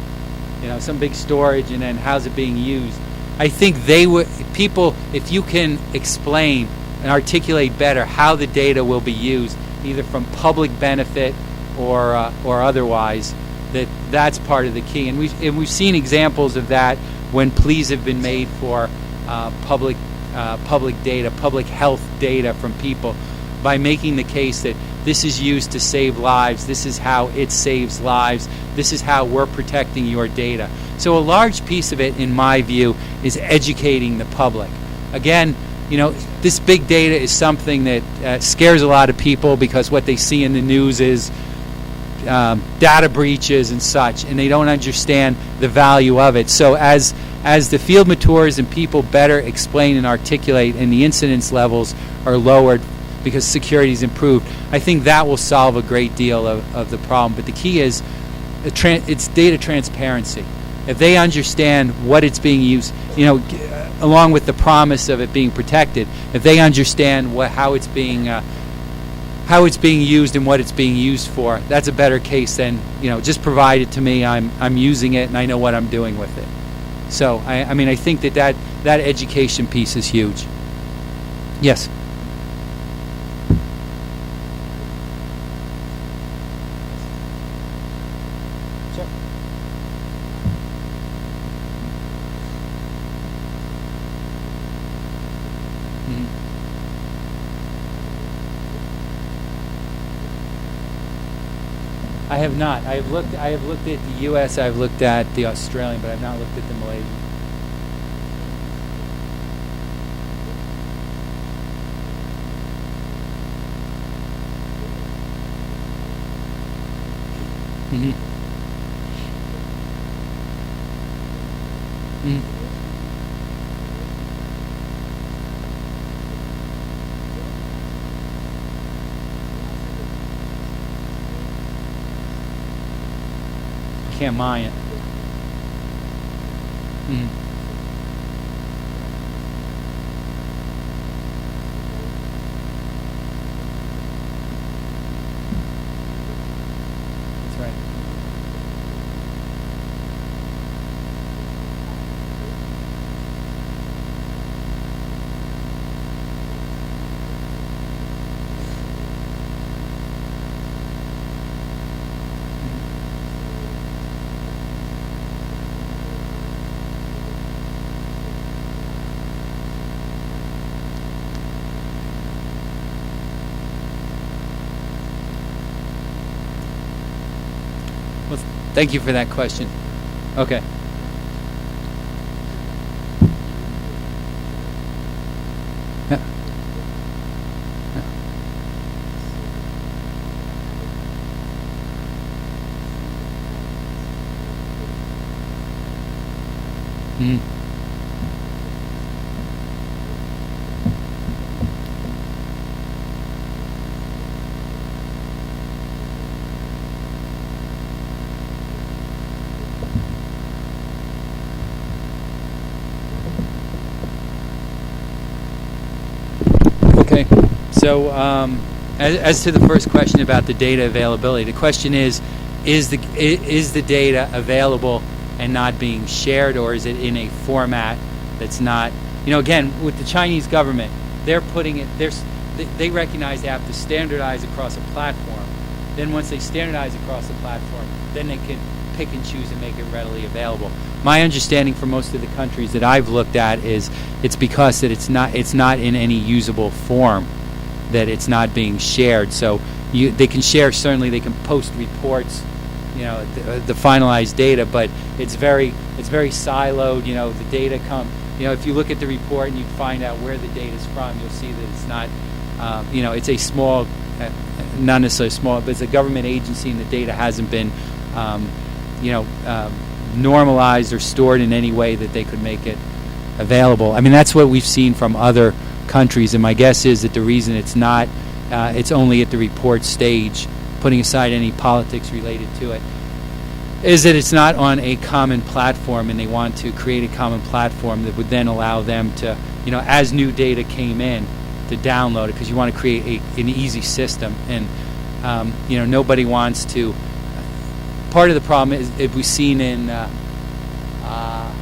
some big storage, and then how's it being used? I think people, if you can explain and articulate better how the data will be used, either from public benefit or otherwise, that's part of the key. And we've seen examples of that when pleas have been made for public data, public health data from people, by making the case that this is used to save lives, this is how it saves lives, this is how we're protecting your data. So a large piece of it, in my view, is educating the public. Again, this big data is something that scares a lot of people, because what they see in the news is data breaches and such, and they don't understand the value of it. So as the field matures and people better explain and articulate, and the incidence levels are lowered because security is improved, I think that will solve a great deal of the problem. But the key is it's data transparency. if they understand what it's being used, along with the promise of it being protected, if they understand how it's being used and what it's being used for, that's a better case than just provide it to me. I'm using it and I know what I'm doing with it. So I think that education piece is huge. Yes. I have not. I have looked at the U.S. I've looked at the Australian, but I've not looked at the Malaysian. Mm-hmm. Mm-hmm. Can't mine it. That's right. Well, thank you for that question. Okay. Yeah. Yeah. Okay, so as to the first question about the data availability, the question is the data available and not being shared, or is it in a format that's not, again, with the Chinese government, they're putting it, they recognize they have to standardize across a platform. Then once they standardize across the platform, then they can pick and choose and make it readily available. My understanding for most of the countries that I've looked at is it's because that it's not in any usable form, that it's not being shared. So they can share, certainly they can post reports, the finalized data, but it's very siloed. The data if you look at the report and you find out where the data is from, you'll see that it's not, it's a small, not necessarily small, but it's a government agency, and the data hasn't been normalized or stored in any way that they could make it available. I mean, that's what we've seen from other countries, and my guess is that the reason it's not, it's only at the report stage, putting aside any politics related to it, is that it's not on a common platform, and they want to create a common platform that would then allow them to, as new data came in, to download it, because you want to create an easy system, and nobody wants to. Part of the problem is we've seen in I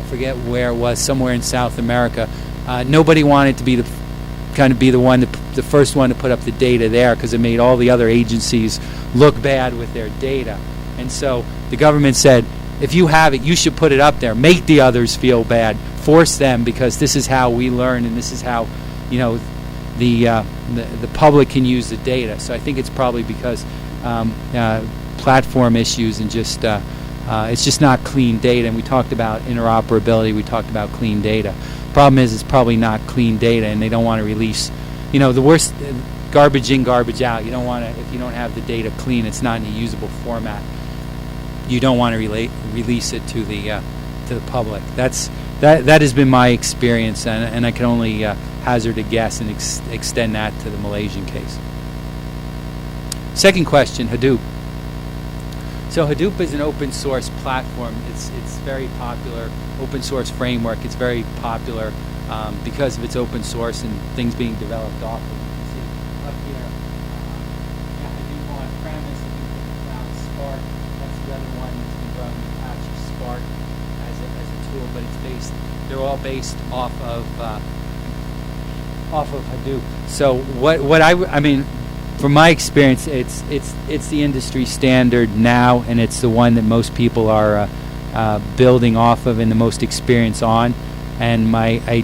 forget where it was, somewhere in South America. Nobody wanted to be the first one to put up the data there, because it made all the other agencies look bad with their data. And so the government said, if you have it, you should put it up there. Make the others feel bad. Force them, because this is how we learn, and this is how the public can use the data. So I think it's probably because platform issues, and just it's just not clean data. And we talked about interoperability. We talked about clean data. Problem is, it's probably not clean data, and they don't want to release. The worst, garbage in, garbage out. You don't want to, if you don't have the data clean, it's not in a usable format. You don't want to release it to the public. That has been my experience, and I can only hazard a guess and extend that to the Malaysian case. Second question, Hadoop. So Hadoop is an open source platform. It's very popular, open source framework. It's very popular because of its open source and things being developed off of it. You can see up here, Hadoop on-premise, Cloud Spark. That's the other one that's been growing, Apache Spark as a tool, but they're all based off of Hadoop. So I mean, from my experience, it's the industry standard now, and it's the one that most people are building off of and the most experience on. And I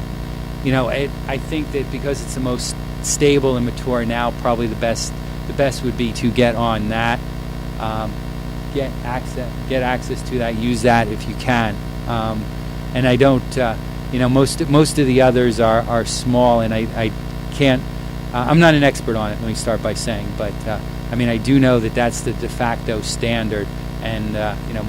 think that because it's the most stable and mature now, probably the best would be to get on that, get access to that, use that if you can. And I don't, most of the others are small, and I can't. I'm not an expert on it. Let me start by saying, but I mean, I do know that that's the de facto standard, and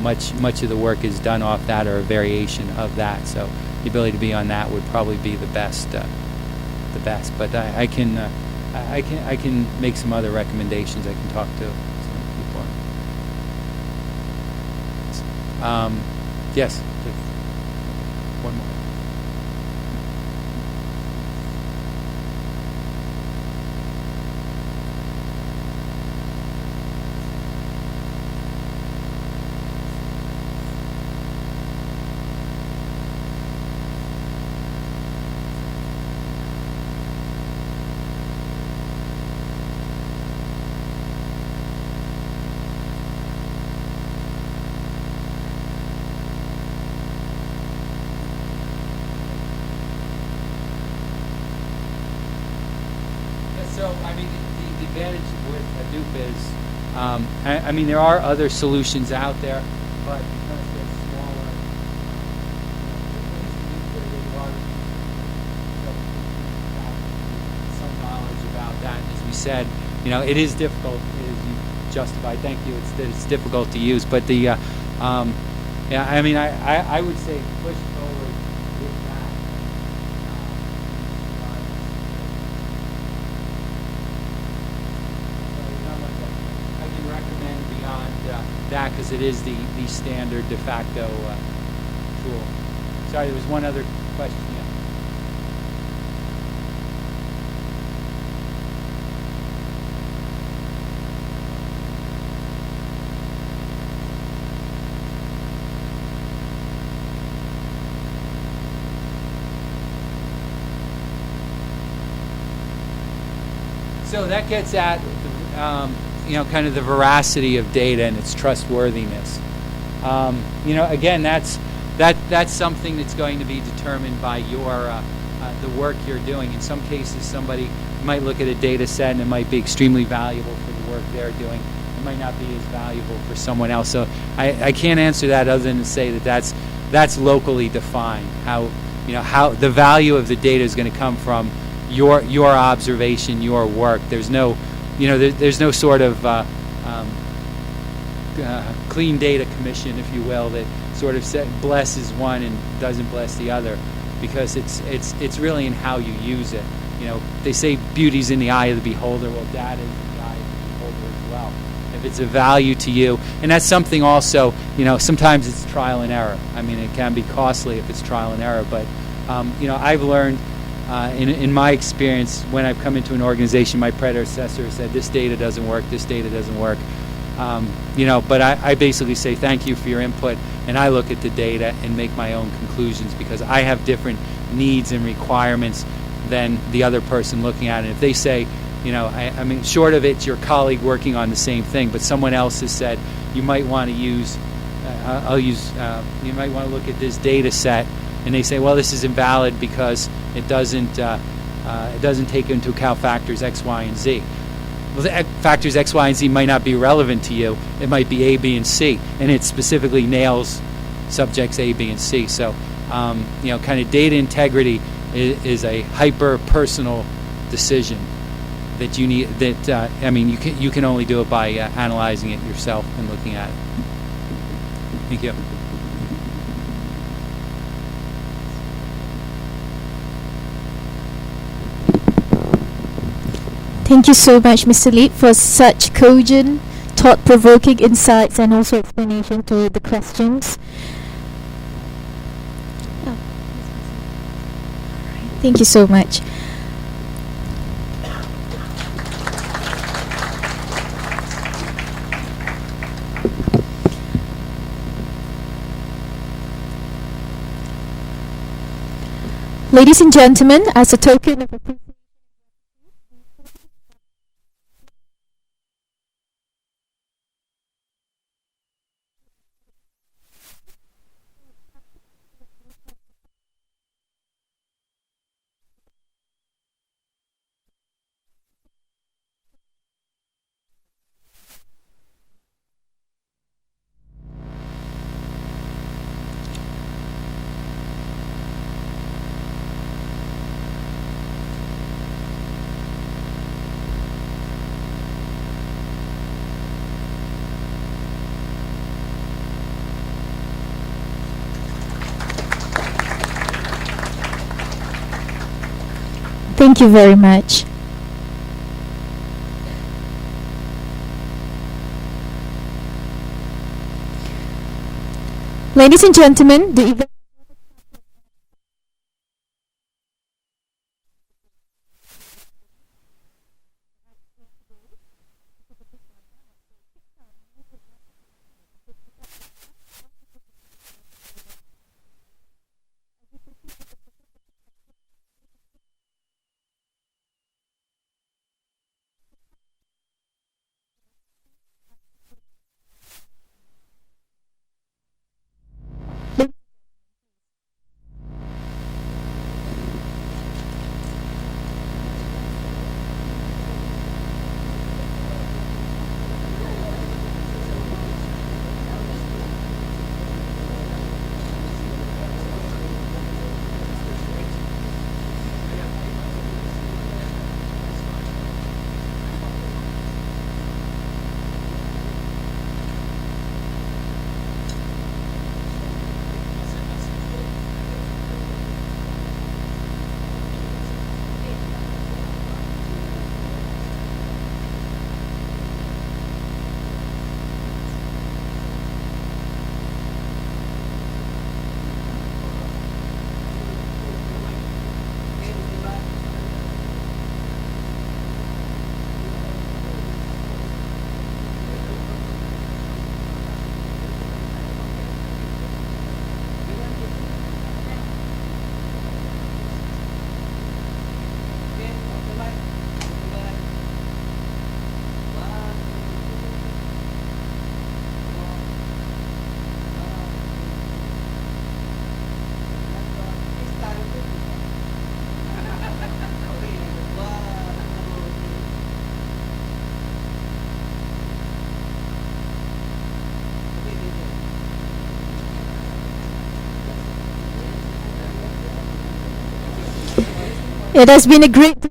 much of the work is done off that or a variation of that. So the ability to be on that would probably be the best. But I can make some other recommendations. I can talk to some people. Yes. One more. So, I mean, the advantage with Hadoop is, I mean, there are other solutions out there, but because they're smaller, some knowledge about that. As we said, it is difficult, as you justified. Thank you. It's difficult to use, but the, I mean, I would say push forward with that. That because it is the standard de facto tool. Sorry, there was one other question. Yeah. So that gets at kind of the veracity of data and its trustworthiness. Again, that's something that's going to be determined by your the work you're doing. In some cases, somebody might look at a data set and it might be extremely valuable for the work they're doing. It might not be as valuable for someone else. So I can't answer that other than to say that that's locally defined. How the value of the data is going to come from your observation, your work. There's no there's no sort of clean data commission, if you will, that sort of blesses one and doesn't bless the other, because it's really in how you use it. They say beauty's in the eye of the beholder. Well, data is in the eye of the beholder as well. If it's a value to you, and that's something also, sometimes it's trial and error. I mean, it can be costly if it's trial and error, but I've learned in my experience, when I've come into an organization, my predecessor said, this data doesn't work, but I basically say thank you for your input, and I look at the data and make my own conclusions, because I have different needs and requirements than the other person looking at it. And if they say, I mean, short of it's your colleague working on the same thing, but someone else has said, you might want to use, you might want to look at this data set, and they say, well, this is invalid because it doesn't take into account factors X, Y, and Z. Well, the factors X, Y, and Z might not be relevant to you. It might be A, B, and C, and it specifically nails subjects A, B, and C. So, kind of data integrity is a hyper-personal decision that you need. That you can only do it by analyzing it yourself and looking at it. Thank you. Thank you so much, Mr. Leap, for such cogent thought-provoking insights and also explanation to the questions. Thank you so much. Ladies and gentlemen, as a token of appreciation, thank you very much. Ladies and gentlemen, the event it has been a great day.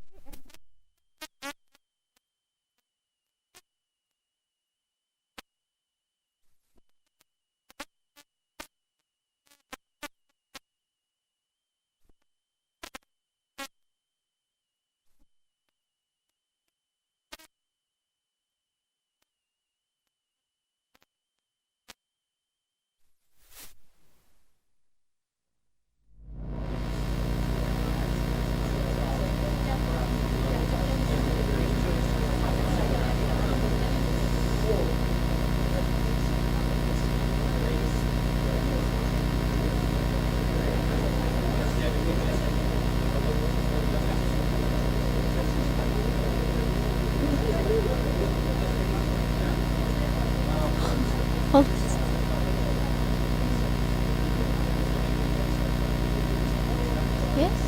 Hold. Yes.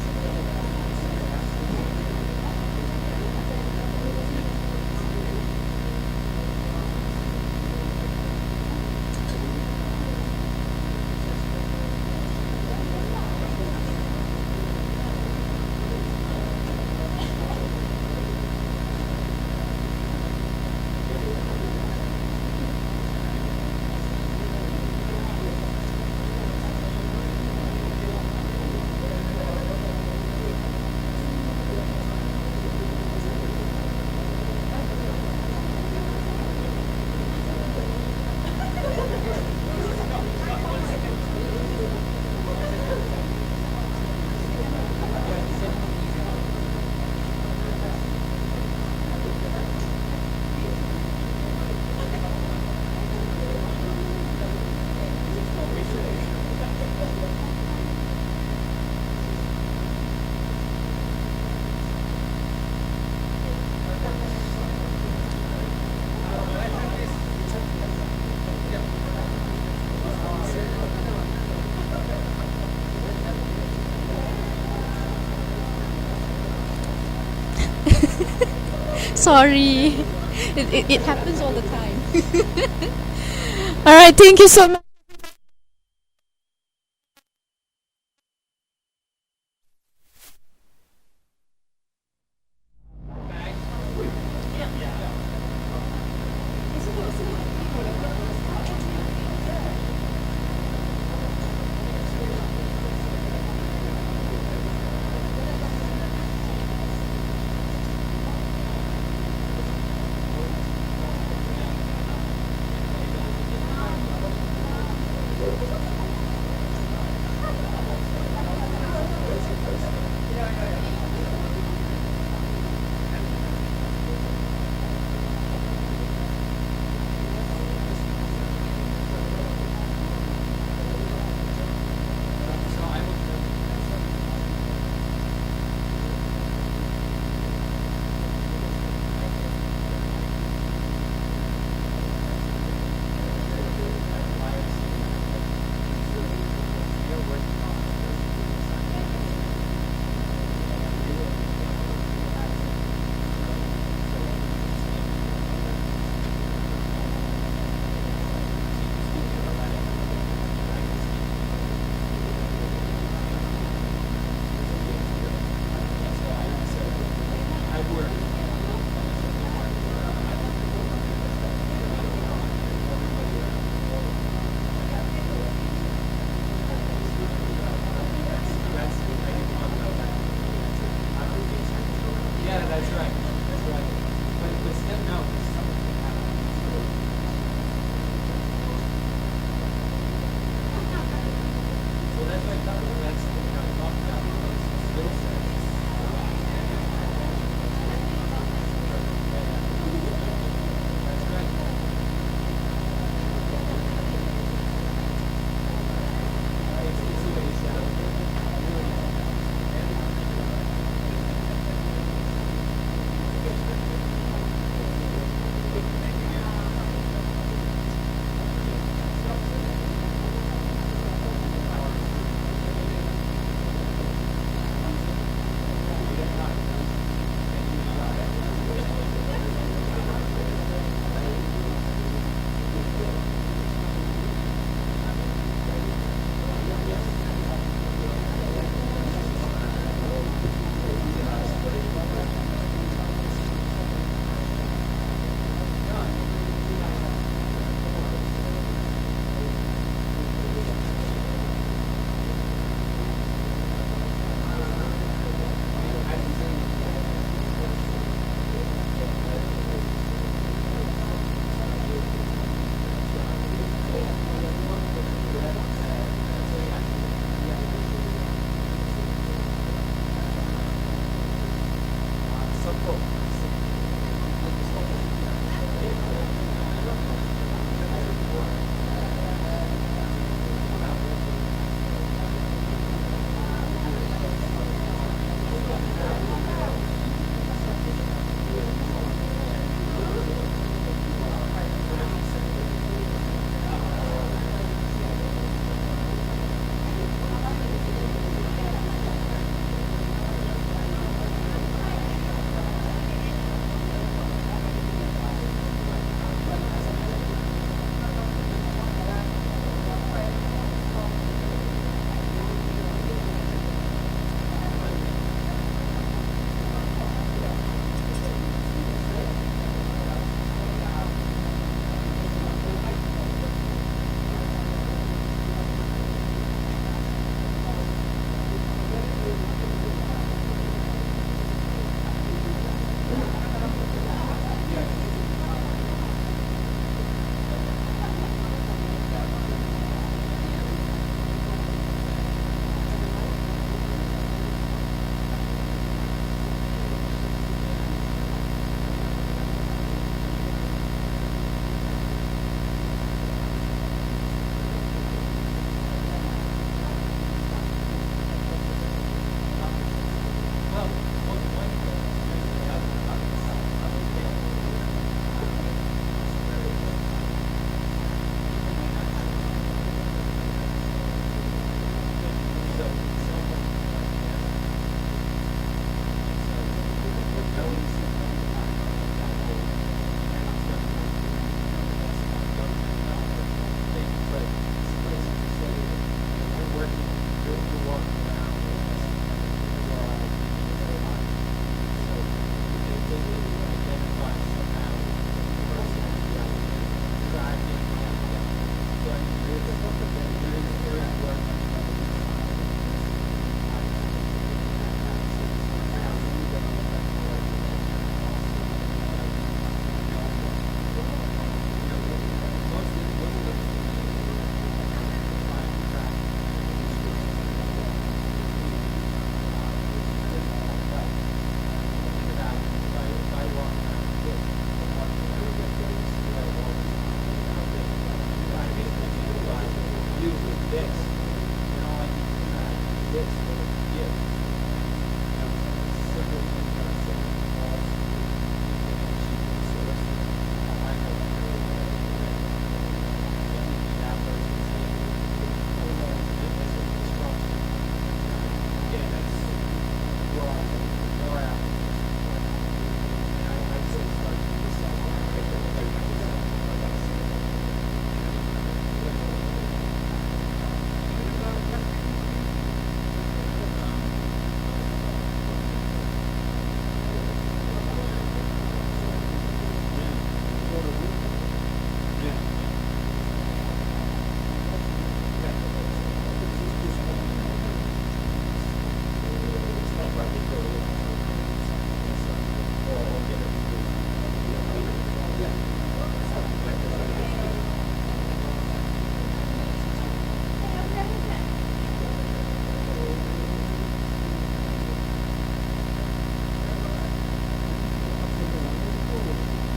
Sorry. It happens all the time. All right, thank you so much.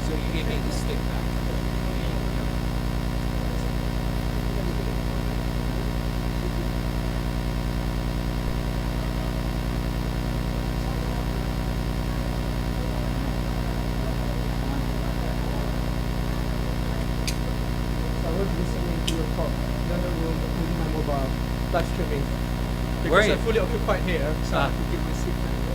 So you gave me the stick back. I was listening to your talk in another room using my mobile live streaming Where are because you? I'm fully occupied here, so I Ah. have to keep this seat.